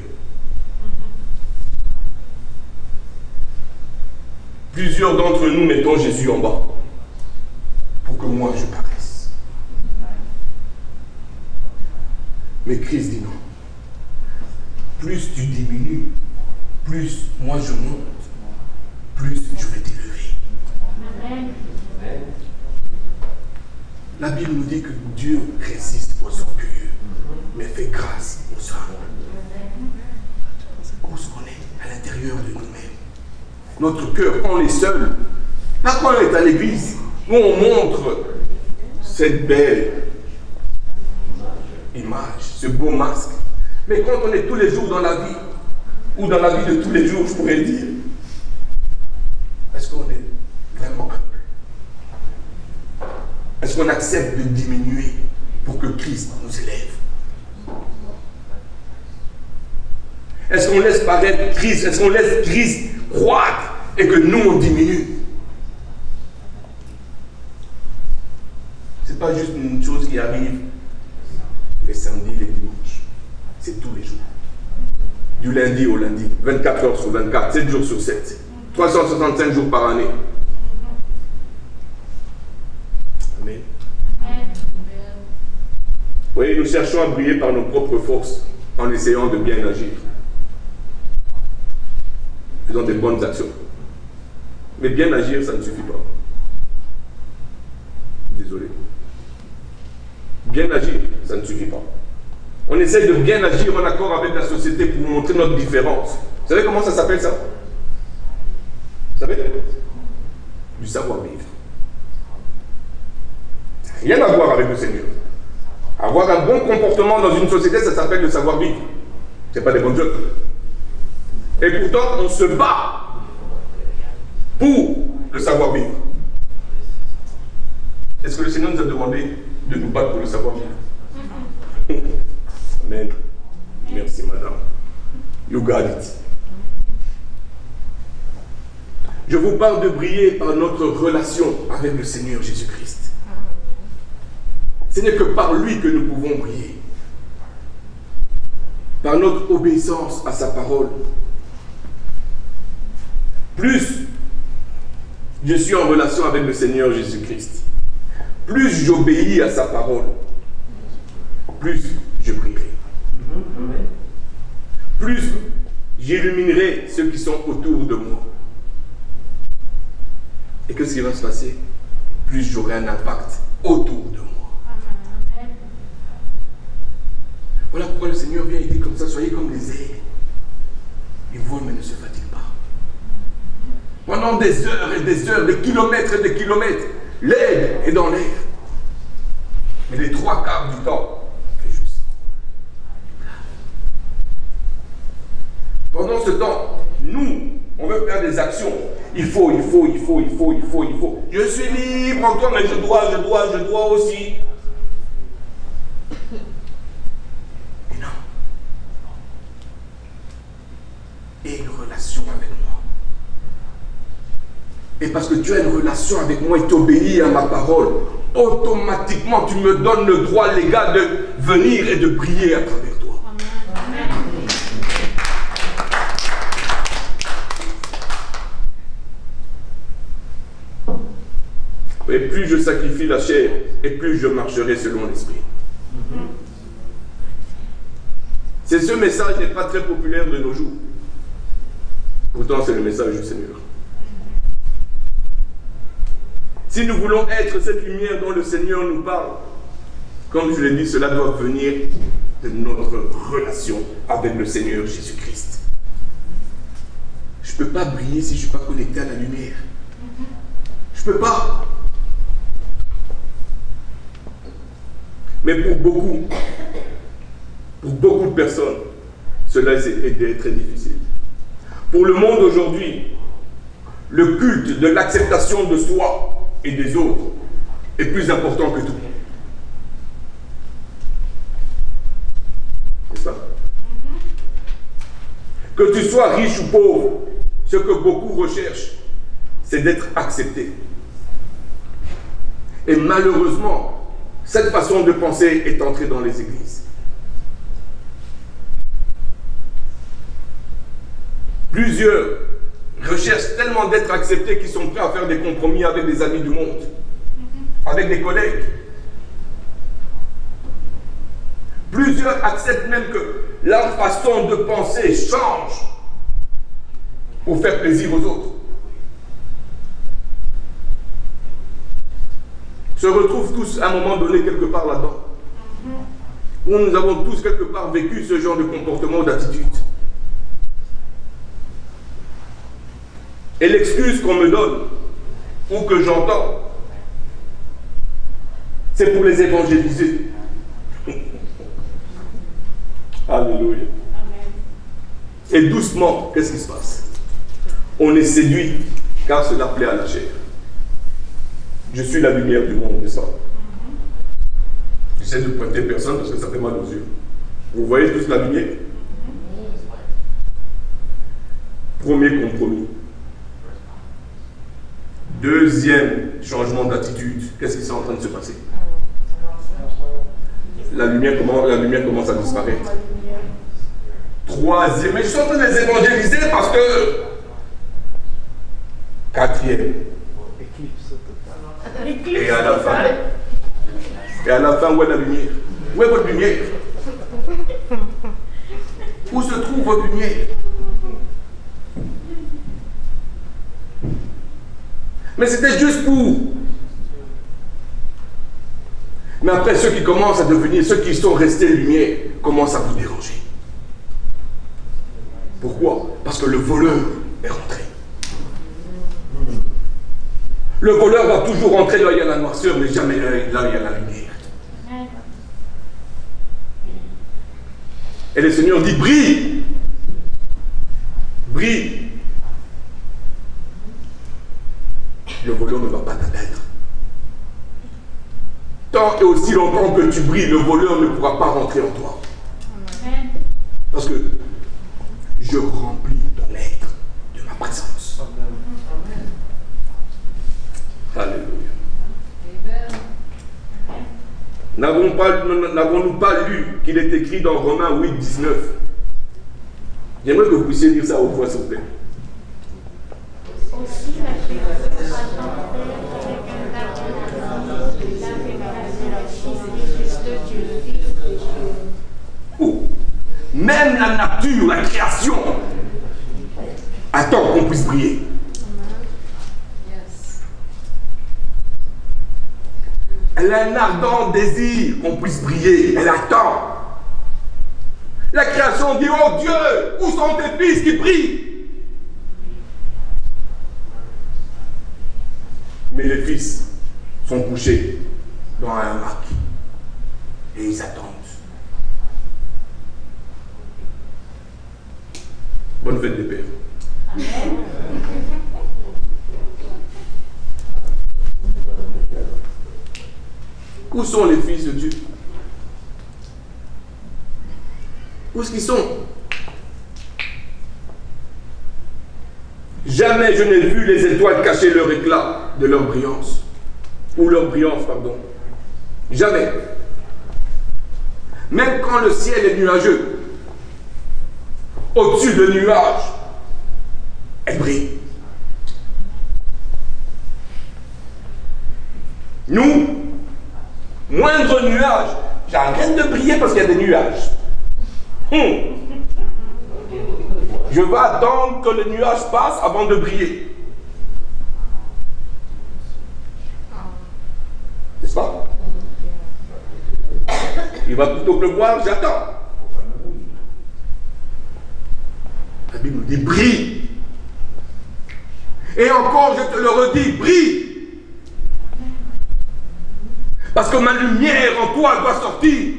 Plusieurs d'entre nous mettons Jésus en bas pour que moi je paraisse. Mais Christ dit non. Plus tu diminues, plus moi je monte, plus je vais t'élever. Amen. La Bible nous dit que Dieu résiste aux orgueilleux, mais fait grâce aux humbles. Où est-ce qu'on est? À l'intérieur de nous-mêmes. Notre cœur, quand on est seul, pas quand on est à l'église, où on montre cette belle image, ce beau masque. Mais quand on est tous les jours dans la vie, ou dans la vie de tous les jours, je pourrais dire, est-ce qu'on est vraiment humble? Est-ce qu'on accepte de diminuer pour que Christ nous élève? Est-ce qu'on laisse paraître Christ? Est-ce qu'on laisse Christ croître et que nous on diminue? C'est pas juste une chose qui arrive les samedis, les dimanches. C'est tous les jours. Du lundi au lundi, 24 heures sur 24, 7 jours sur 7, 365 jours par année. Amen. Oui, nous cherchons à briller par nos propres forces en essayant de bien agir. Faisons des bonnes actions. Mais bien agir, ça ne suffit pas. Désolé. Bien agir, ça ne suffit pas. On essaie de bien agir en accord avec la société pour montrer notre différence. Vous savez comment ça s'appelle ça? Vous savez? Du savoir-vivre. Rien à voir avec le Seigneur. Avoir un bon comportement dans une société, ça s'appelle le savoir-vivre. Ce n'est pas des bonnes œuvres. Et pourtant, on se bat pour le savoir-vivre. Est-ce que le Seigneur nous a demandé de nous battre pour le savoir-vivre? Amen. Merci, madame. You got it. Je vous parle de briller par notre relation avec le Seigneur Jésus-Christ. Ce n'est que par lui que nous pouvons briller. Par notre obéissance à sa parole. Plus je suis en relation avec le Seigneur Jésus-Christ, plus j'obéis à sa parole, plus je brillerai. Plus j'illuminerai ceux qui sont autour de moi. Et qu'est-ce qui va se passer? Plus j'aurai un impact autour de moi. Voilà pourquoi le Seigneur vient et dit comme ça, soyez comme les aigles. Ils volent mais ne se fatiguent pas. Pendant des heures et des heures, des kilomètres et des kilomètres, l'aigle est dans l'air. Mais les 3/4 du temps, il fait juste. Pendant ce temps, nous, on veut faire des actions. Il faut. Je suis libre encore, mais je dois aussi. Mais non. Et une relation avec moi. Et parce que tu as une relation avec moi et tu obéis à ma parole, automatiquement tu me donnes le droit légal de venir et de prier à travers toi. Et plus je sacrifie la chair, et plus je marcherai selon l'esprit. Ce message n'est pas très populaire de nos jours. Pourtant, c'est le message du Seigneur. Si nous voulons être cette lumière dont le Seigneur nous parle, comme je l'ai dit, cela doit venir de notre relation avec le Seigneur Jésus-Christ. Je ne peux pas briller si je ne suis pas connecté à la lumière. Je ne peux pas. Mais pour beaucoup de personnes, cela est très difficile. Pour le monde aujourd'hui, le culte de l'acceptation de soi et des autres est plus important que tout. C'est ça? Que tu sois riche ou pauvre, ce que beaucoup recherchent, c'est d'être accepté. Et malheureusement, cette façon de penser est entrée dans les églises. Plusieurs recherchent tellement d'être acceptés qu'ils sont prêts à faire des compromis avec des amis du monde, avec des collègues. Plusieurs acceptent même que leur façon de penser change pour faire plaisir aux autres. Se retrouvent tous à un moment donné quelque part là-dedans. Où nous avons tous quelque part vécu ce genre de comportement ou d'attitude. Et l'excuse qu'on me donne, ou que j'entends, c'est pour les évangéliser. Alléluia. Et doucement, qu'est-ce qui se passe? On est séduit, car cela plaît à la chair. Je suis la lumière du monde, n'est-ce pas? J'essaie de pointer personne parce que ça fait mal aux yeux. Vous voyez tous la lumière? Premier compromis. Deuxième changement d'attitude. Qu'est-ce qui est en train de se passer? La lumière commence à disparaître. Troisième. Mais je suis en train de les évangéliser parce que... Quatrième. Et à la fin, où est la lumière? Où est votre lumière? Où se trouve votre lumière? Mais c'était juste pour. Mais après, ceux qui commencent à devenir, ceux qui sont restés lumière, commencent à vous déranger. Pourquoi? Parce que le voleur est rentré. Le voleur va toujours rentrer là où il y a la noirceur, mais jamais là où il y a la lumière. Et le Seigneur dit, brille. Brille. Le voleur ne va pas t'atteindre. Tant et aussi longtemps que tu brilles, le voleur ne pourra pas rentrer en toi. Parce que je remplis ton être de ma présence. Alléluia. N'avons-nous pas lu qu'il est écrit dans Romains 8, 19? J'aimerais que vous puissiez lire ça au voix, s'il vous plaît. Aussi la création sera chantée avec un large de Dieu, Fils de Dieu. Oh. Même la nature, la création, attend qu'on puisse briller. Elle a un ardent désir qu'on puisse briller. Elle attend. La création dit, oh Dieu, où sont tes fils qui brillent? Mais les fils sont couchés dans un hamac et ils attendent. Bonne fête des pères. Amen. Où sont les fils de Dieu? Où est-ce qu'ils sont? Jamais je n'ai vu les étoiles cacher leur éclat de leur brillance. Ou leur brillance, pardon. Jamais. Même quand le ciel est nuageux, au-dessus de nuages, elle brille. Nous, moindre nuage, j'arrête de briller parce qu'il y a des nuages. Je vais attendre que le nuage passe avant de briller. N'est-ce pas? Il va plutôt pleuvoir, j'attends. La Bible nous dit brille. Et encore, je te le redis, brille. Parce que ma lumière en toi doit sortir.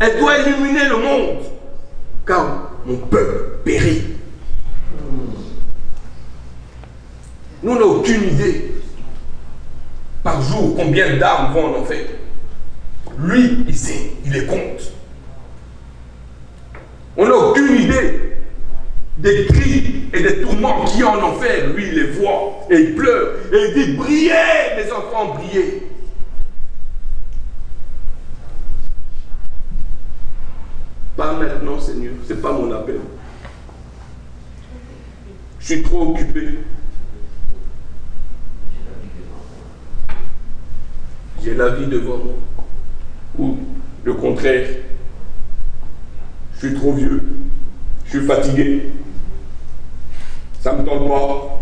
Elle doit illuminer le monde. Car mon peuple périt. Nous n'avons aucune idée par jour combien d'âmes vont en enfer. Lui, il sait, il les compte. On n'a aucune idée des cris et des tourments qui en enfer. Lui, il les voit et il pleure et il dit, brillez mes enfants, brillez. Pas maintenant, Seigneur, ce n'est pas mon appel. Je suis trop occupé. J'ai la vie devant moi. Ou le contraire, je suis trop vieux, je suis fatigué, ça me tente pas.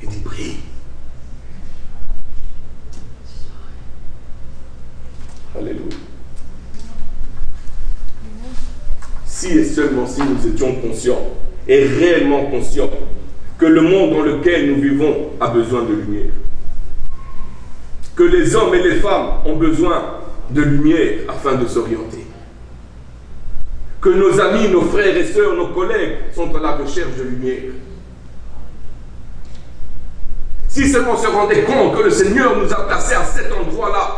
Il dit, prie. Alléluia. Si et seulement si nous étions conscients, et réellement conscients, que le monde dans lequel nous vivons a besoin de lumière. Que les hommes et les femmes ont besoin de lumière afin de s'orienter. Que nos amis, nos frères et sœurs, nos collègues sont à la recherche de lumière. Si seulement on se rendait compte que le Seigneur nous a placés à cet endroit-là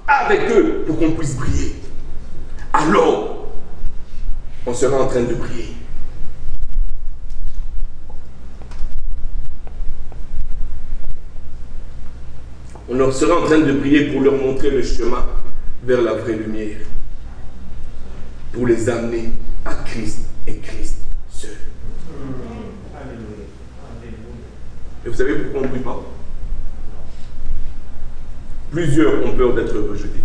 avec eux pour qu'on puisse briller, alors on sera en train de briller. On sera en train de briller pour leur montrer le chemin vers la vraie lumière. Pour les amener à Christ et Christ seul. Et vous savez pourquoi on ne brille pas? Plusieurs ont peur d'être rejetés.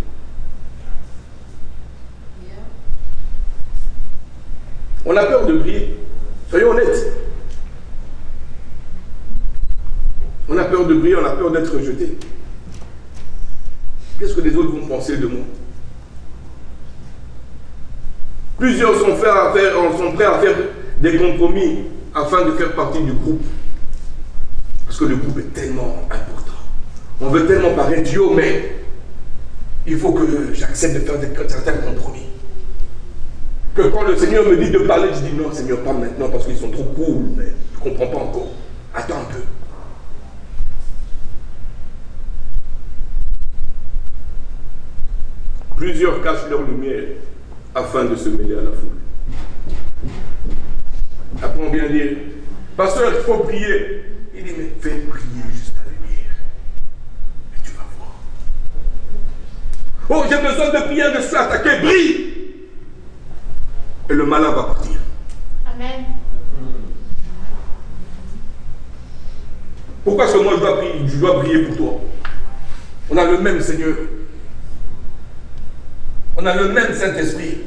On a peur de briller. Soyons honnêtes. On a peur de briller, on a peur d'être rejeté. Qu'est-ce que les autres vont penser de moi? Plusieurs sont prêts à faire des compromis afin de faire partie du groupe. Parce que le groupe est tellement important. On veut tellement paraître Dieu, mais il faut que j'accepte de faire certains compromis. Que quand le Seigneur me dit de parler, je dis non Seigneur, pas maintenant parce qu'ils sont trop cool, mais je ne comprends pas encore. Attends un peu. Plusieurs cachent leur lumière afin de se mêler à la foule. Après on vient dire, pasteur, il faut prier. Il dit, mais fais prier juste la lumière. Et tu vas voir. Oh, j'ai besoin de prière, je suis attaqué, brille. Et le malin va partir. Amen. Pourquoi est-ce que moi je dois prier pour toi? On a le même Seigneur. On a le même Saint-Esprit.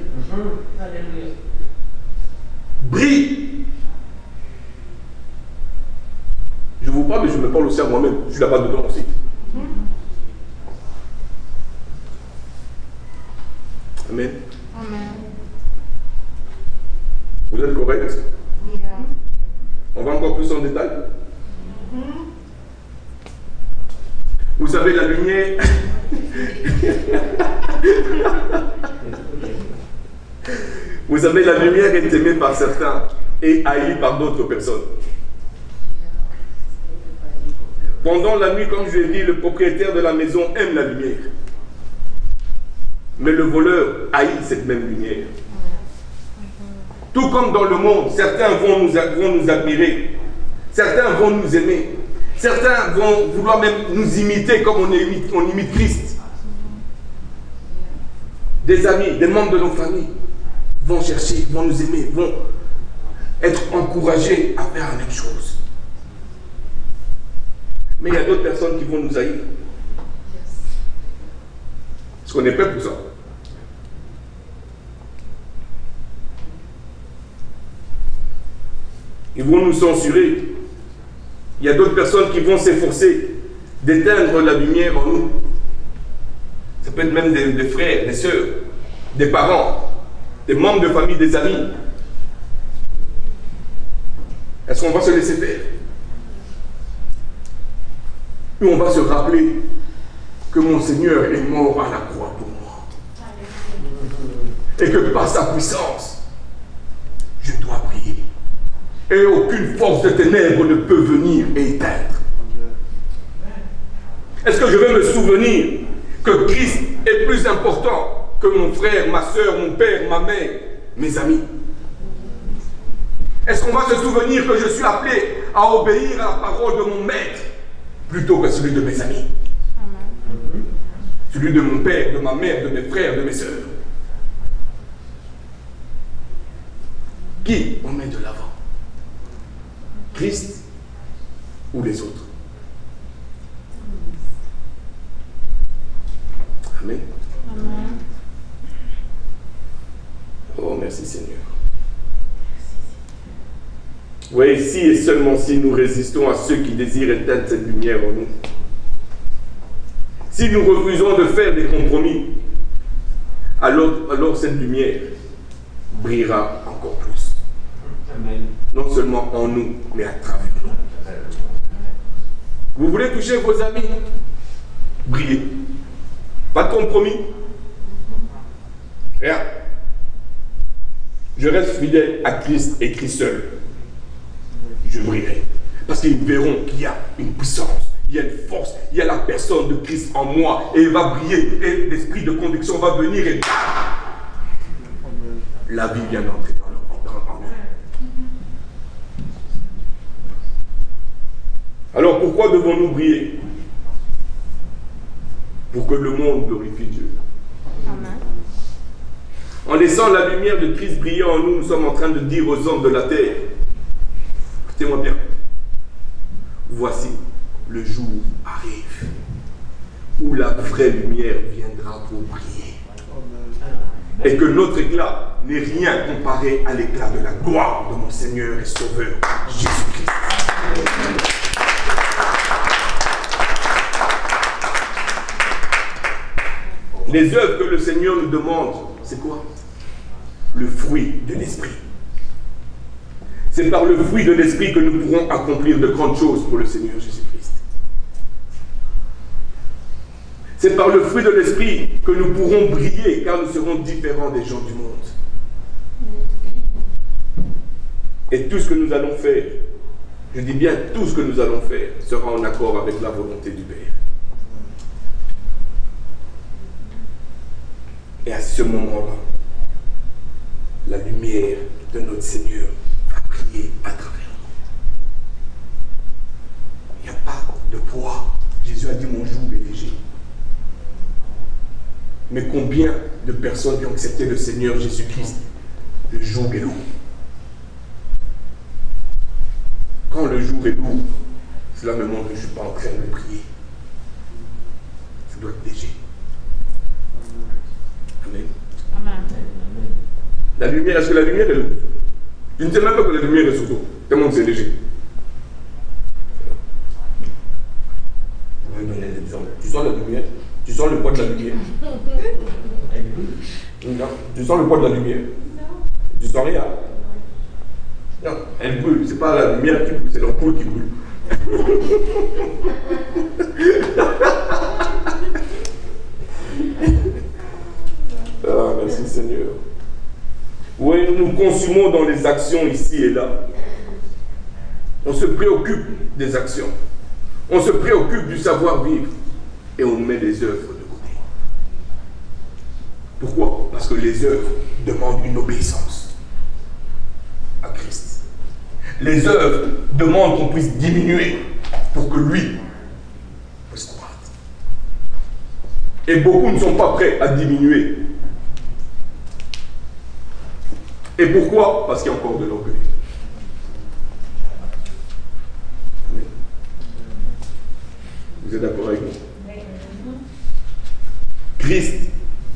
Brille. Je vous parle, mais je me parle aussi à moi-même. Je suis là-bas dedans aussi. Amen. Amen. Vous êtes correct? Yeah. On va encore plus en détail. Vous savez, la lumière... Vous savez, la lumière est aimée par certains et haïe par d'autres personnes. Pendant la nuit, comme je l'ai dit, le propriétaire de la maison aime la lumière. Mais le voleur haït cette même lumière. Tout comme dans le monde, certains vont nous admirer, certains vont nous aimer, certains vont vouloir même nous imiter comme on imite Christ. Des amis, des membres de nos familles vont chercher, vont nous aimer, vont être encouragés à faire la même chose. Mais il y a d'autres personnes qui vont nous haïr. Parce qu'on est prêt pour ça. Ils vont nous censurer. Il y a d'autres personnes qui vont s'efforcer d'éteindre la lumière en nous. Ça peut être même des frères, des sœurs, des parents, des membres de famille, des amis. Est-ce qu'on va se laisser faire? Ou on va se rappeler que mon Seigneur est mort à la croix pour moi. Et que par sa puissance, je dois prier. Et aucune force de ténèbres ne peut venir et éteindre. Est-ce que je vais me souvenir que Christ est plus important que mon frère, ma soeur, mon père, ma mère, mes amis? Est-ce qu'on va se souvenir que je suis appelé à obéir à la parole de mon maître plutôt que celui de mes amis? Celui de mon père, de ma mère, de mes frères, de mes sœurs? Qui on met de l'avant? Christ ou les autres? Amen. Amen. Oh, merci Seigneur. Oui, si et seulement si nous résistons à ceux qui désirent éteindre cette lumière en nous, si nous refusons de faire des compromis, alors cette lumière brillera encore plus. Amen. Non seulement en nous, mais à travers nous. Vous voulez toucher vos amis? Brillez. Pas de compromis. Rien. Je reste fidèle à Christ et Christ seul. Je brillerai. Parce qu'ils verront qu'il y a une puissance, il y a une force, il y a la personne de Christ en moi. Et il va briller. Et l'esprit de conviction va venir et la vie vient d'entrer dans le monde. Alors pourquoi devons-nous briller? Pour que le monde glorifie Dieu. Amen. En laissant la lumière de Christ briller en nous, nous sommes en train de dire aux hommes de la terre, écoutez-moi bien, voici, le jour arrive où la vraie lumière viendra pour briller. Et que notre éclat n'est rien comparé à l'éclat de la gloire de mon Seigneur et Sauveur, Jésus-Christ. Les œuvres que le Seigneur nous demande, c'est quoi? Le fruit de l'esprit. C'est par le fruit de l'Esprit que nous pourrons accomplir de grandes choses pour le Seigneur Jésus-Christ. C'est par le fruit de l'Esprit que nous pourrons briller, car nous serons différents des gens du monde. Et tout ce que nous allons faire, je dis bien tout ce que nous allons faire, sera en accord avec la volonté du Père. Et à ce moment-là, la lumière de notre Seigneur va briller à travers nous. Il n'y a pas de poids. Jésus a dit, mon joug est léger. Mais combien de personnes qui ont accepté le Seigneur Jésus-Christ, le joug est lourd. Quand le joug est lourd, cela me montre que je ne suis pas en train de prier. Ça doit être léger. Amen. Amen. La lumière, est-ce que la lumière est lourde? Je ne sais même pas que la lumière est sous l'eau. Tellement que c'est léger. Je vais donner un exemple. Tu sens la lumière? Tu sens le poids de la lumière? Non. Tu sens le poids de la lumière? Non. Tu sens rien? Non. Elle brûle. C'est pas la lumière qui brûle, c'est l'ampoule qui brûle. Ah, merci Seigneur. Oui, nous nous consumons dans les actions ici et là. On se préoccupe des actions. On se préoccupe du savoir-vivre. Et on met les œuvres de côté. Pourquoi? Parce que les œuvres demandent une obéissance à Christ. Les œuvres demandent qu'on puisse diminuer pour que lui puisse croître. Et beaucoup ne sont pas prêts à diminuer. Et pourquoi? Parce qu'il y a encore de l'orgueil. Vous êtes d'accord avec moi? Christ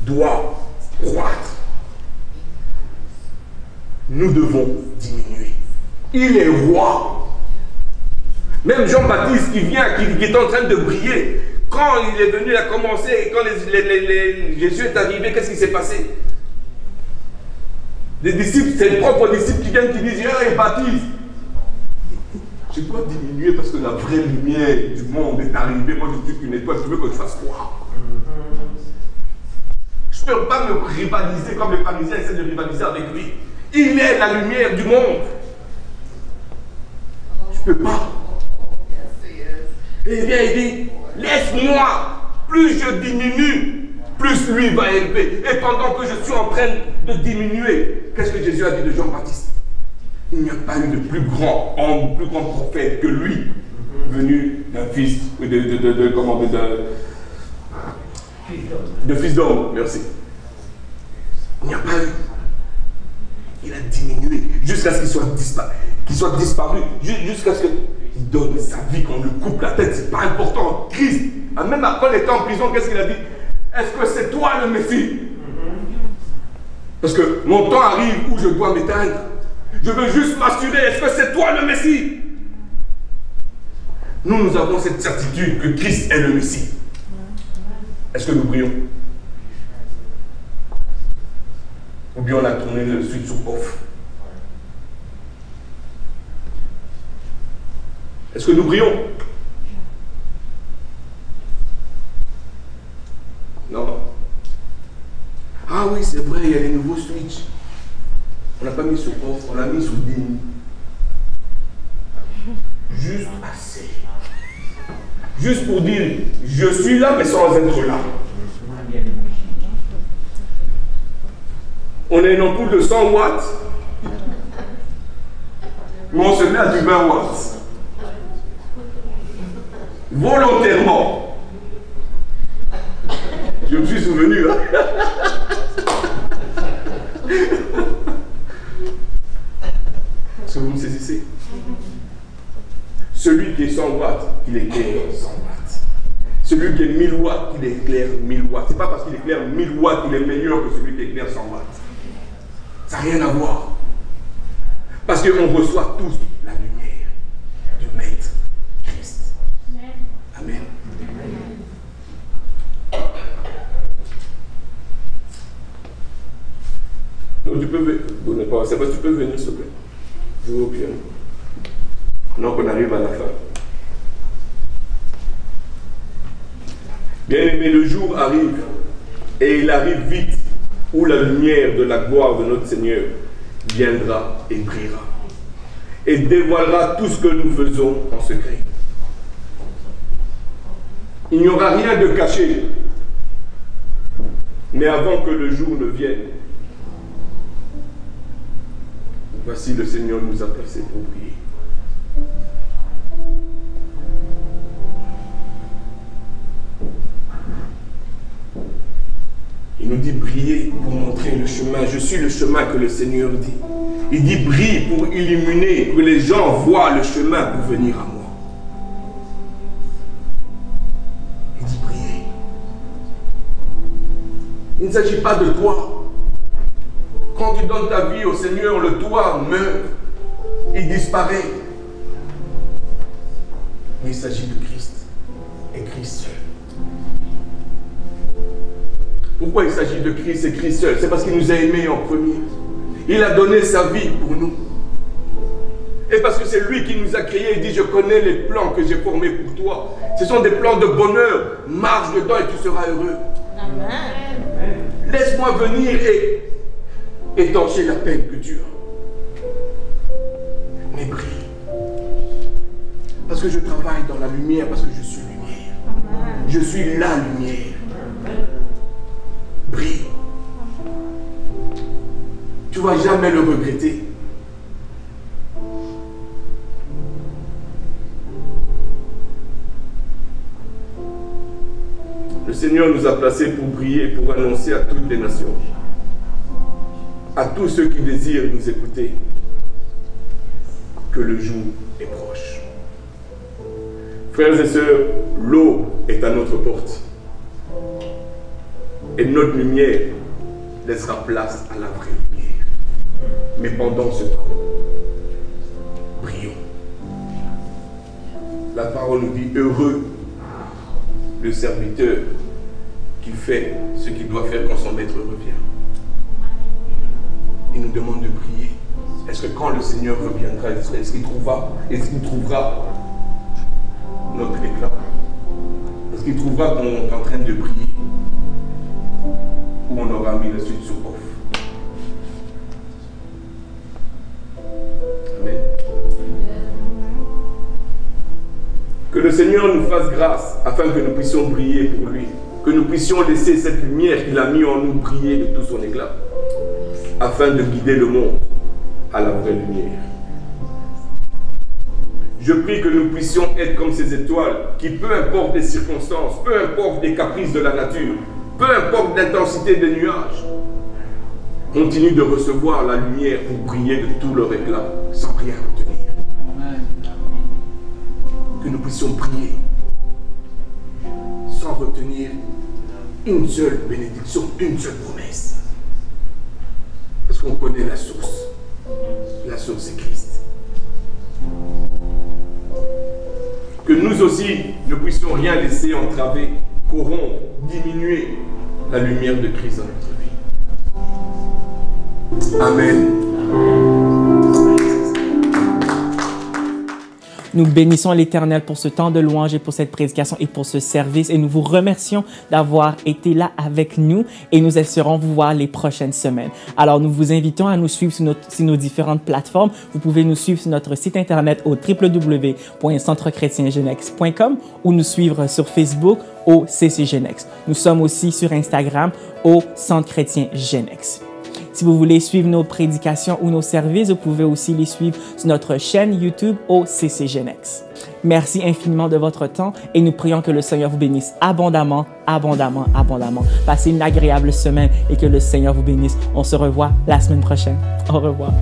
doit croître. Nous devons diminuer. Il est roi. Même Jean-Baptiste qui vient, qui est en train de briller, quand il est venu, il a commencé, quand Jésus est arrivé, qu'est-ce qui s'est passé? Les disciples, c'est les propres disciples qui viennent, qui disent, il baptise. Je dois diminuer parce que la vraie lumière du monde est arrivée. Moi, je suis qu'une étoile, tu veux que je fasse quoi? Je ne peux pas me rivaliser comme les pharisiens essaient de rivaliser avec lui. Il est la lumière du monde. Je ne peux pas. Et il vient et dit, laisse-moi, plus je diminue, plus lui va élever. Et pendant que je suis en train de diminuer, qu'est-ce que Jésus a dit de Jean-Baptiste? Il n'y a pas eu de plus grand homme, plus grand prophète que lui, venu d'un fils, de fils d'homme, merci. Il n'y a pas eu. Il a diminué jusqu'à ce qu'il soit disparu, jusqu'à ce qu'il donne sa vie, qu'on lui coupe la tête. C'est pas important. Christ, même après il était en prison, qu'est-ce qu'il a dit? Est-ce que c'est toi le Messie? Parce que mon temps arrive où je dois m'éteindre. Je veux juste m'assurer, est-ce que c'est toi le Messie? Nous avons cette certitude que Christ est le Messie. Est-ce que nous prions? Ou bien on a tourné le switch sur off? Est-ce que nous prions? Non. Ah oui, c'est vrai, il y a les nouveaux switches. On n'a pas mis sur off, on l'a mis sur dim. Juste assez. Juste pour dire, je suis là, mais sans être là. On est une ampoule de 100 watts, mais on se met à du 20 watts. Volontairement. Je me suis souvenu, hein. Est-ce que vous me saisissez? Celui qui est 100 watts, il éclaire 100 watts. Celui qui est 1000 watts, il éclaire 1000 watts. Ce n'est pas parce qu'il éclaire 1000 watts qu'il est meilleur que celui qui éclaire 100 watts. Ça n'a rien à voir. Parce qu'on reçoit tous la lumière du Maître Christ. Amen. Donc tu peux venir, s'il te plaît. Jouez au piano. Maintenant qu'on arrive à la fin. Bien-aimé, le jour arrive, et il arrive vite, où la lumière de la gloire de notre Seigneur viendra et brillera, et dévoilera tout ce que nous faisons en secret. Il n'y aura rien de caché, mais avant que le jour ne vienne, voici le Seigneur nous a placés pour briller. Il nous dit briller pour montrer le chemin. Je suis le chemin que le Seigneur dit. Il dit brille pour illuminer, pour que les gens voient le chemin pour venir à moi. Il dit briller. Il ne s'agit pas de toi. Quand tu donnes ta vie au Seigneur, le toi meurt. Il disparaît. Mais il s'agit de Christ. Et Christ seul. Pourquoi il s'agit de Christ et Christ seul? C'est parce qu'il nous a aimés en premier. Il a donné sa vie pour nous. Et parce que c'est lui qui nous a créés. Il dit, je connais les plans que j'ai formés pour toi. Ce sont des plans de bonheur. Marche dedans et tu seras heureux. Amen. Laisse-moi venir et étancher la peine que tu as. Mais brille. Parce que je travaille dans la lumière, parce que je suis lumière. Amen. Je suis la lumière. Brille. Tu ne vas jamais le regretter. Le Seigneur nous a placés pour briller, pour annoncer à toutes les nations, à tous ceux qui désirent nous écouter, que le jour est proche. Frères et sœurs, l'eau est à notre porte. Et notre lumière laissera place à la vraie lumière. Mais pendant ce temps, brillons. La parole nous dit, heureux le serviteur qui fait ce qu'il doit faire quand son maître revient. Il nous demande de prier. Est-ce que quand le Seigneur reviendra, est-ce qu'il trouvera notre éclat? Est-ce qu'il trouvera qu'on est en train de prier? Ou on aura mis le suite sur off? Amen. Que le Seigneur nous fasse grâce afin que nous puissions briller pour lui. Que nous puissions laisser cette lumière qu'il a mis en nous briller de tout son éclat. Afin de guider le monde à la vraie lumière. Je prie que nous puissions être comme ces étoiles qui, peu importe les circonstances, peu importe les caprices de la nature, peu importe l'intensité des nuages, continuent de recevoir la lumière pour briller de tout leur éclat, sans rien retenir. Amen. Que nous puissions prier sans retenir une seule bénédiction, une seule promesse. Parce qu'on connaît la source. La source est Christ. Que nous aussi ne puissions rien laisser entraver, corrompre, diminuer la lumière de Christ dans notre vie. Amen. Nous bénissons l'Éternel pour ce temps de louange et pour cette prédication et pour ce service. Et nous vous remercions d'avoir été là avec nous et nous espérons vous voir les prochaines semaines. Alors, nous vous invitons à nous suivre sur nos différentes plateformes. Vous pouvez nous suivre sur notre site internet au www.centrechrétiengenex.com ou nous suivre sur Facebook au CCGenex. Nous sommes aussi sur Instagram au Centre Chrétien Genex. Si vous voulez suivre nos prédications ou nos services, vous pouvez aussi les suivre sur notre chaîne YouTube au CCGenex. Merci infiniment de votre temps et nous prions que le Seigneur vous bénisse abondamment, abondamment, abondamment. Passez une agréable semaine et que le Seigneur vous bénisse. On se revoit la semaine prochaine. Au revoir.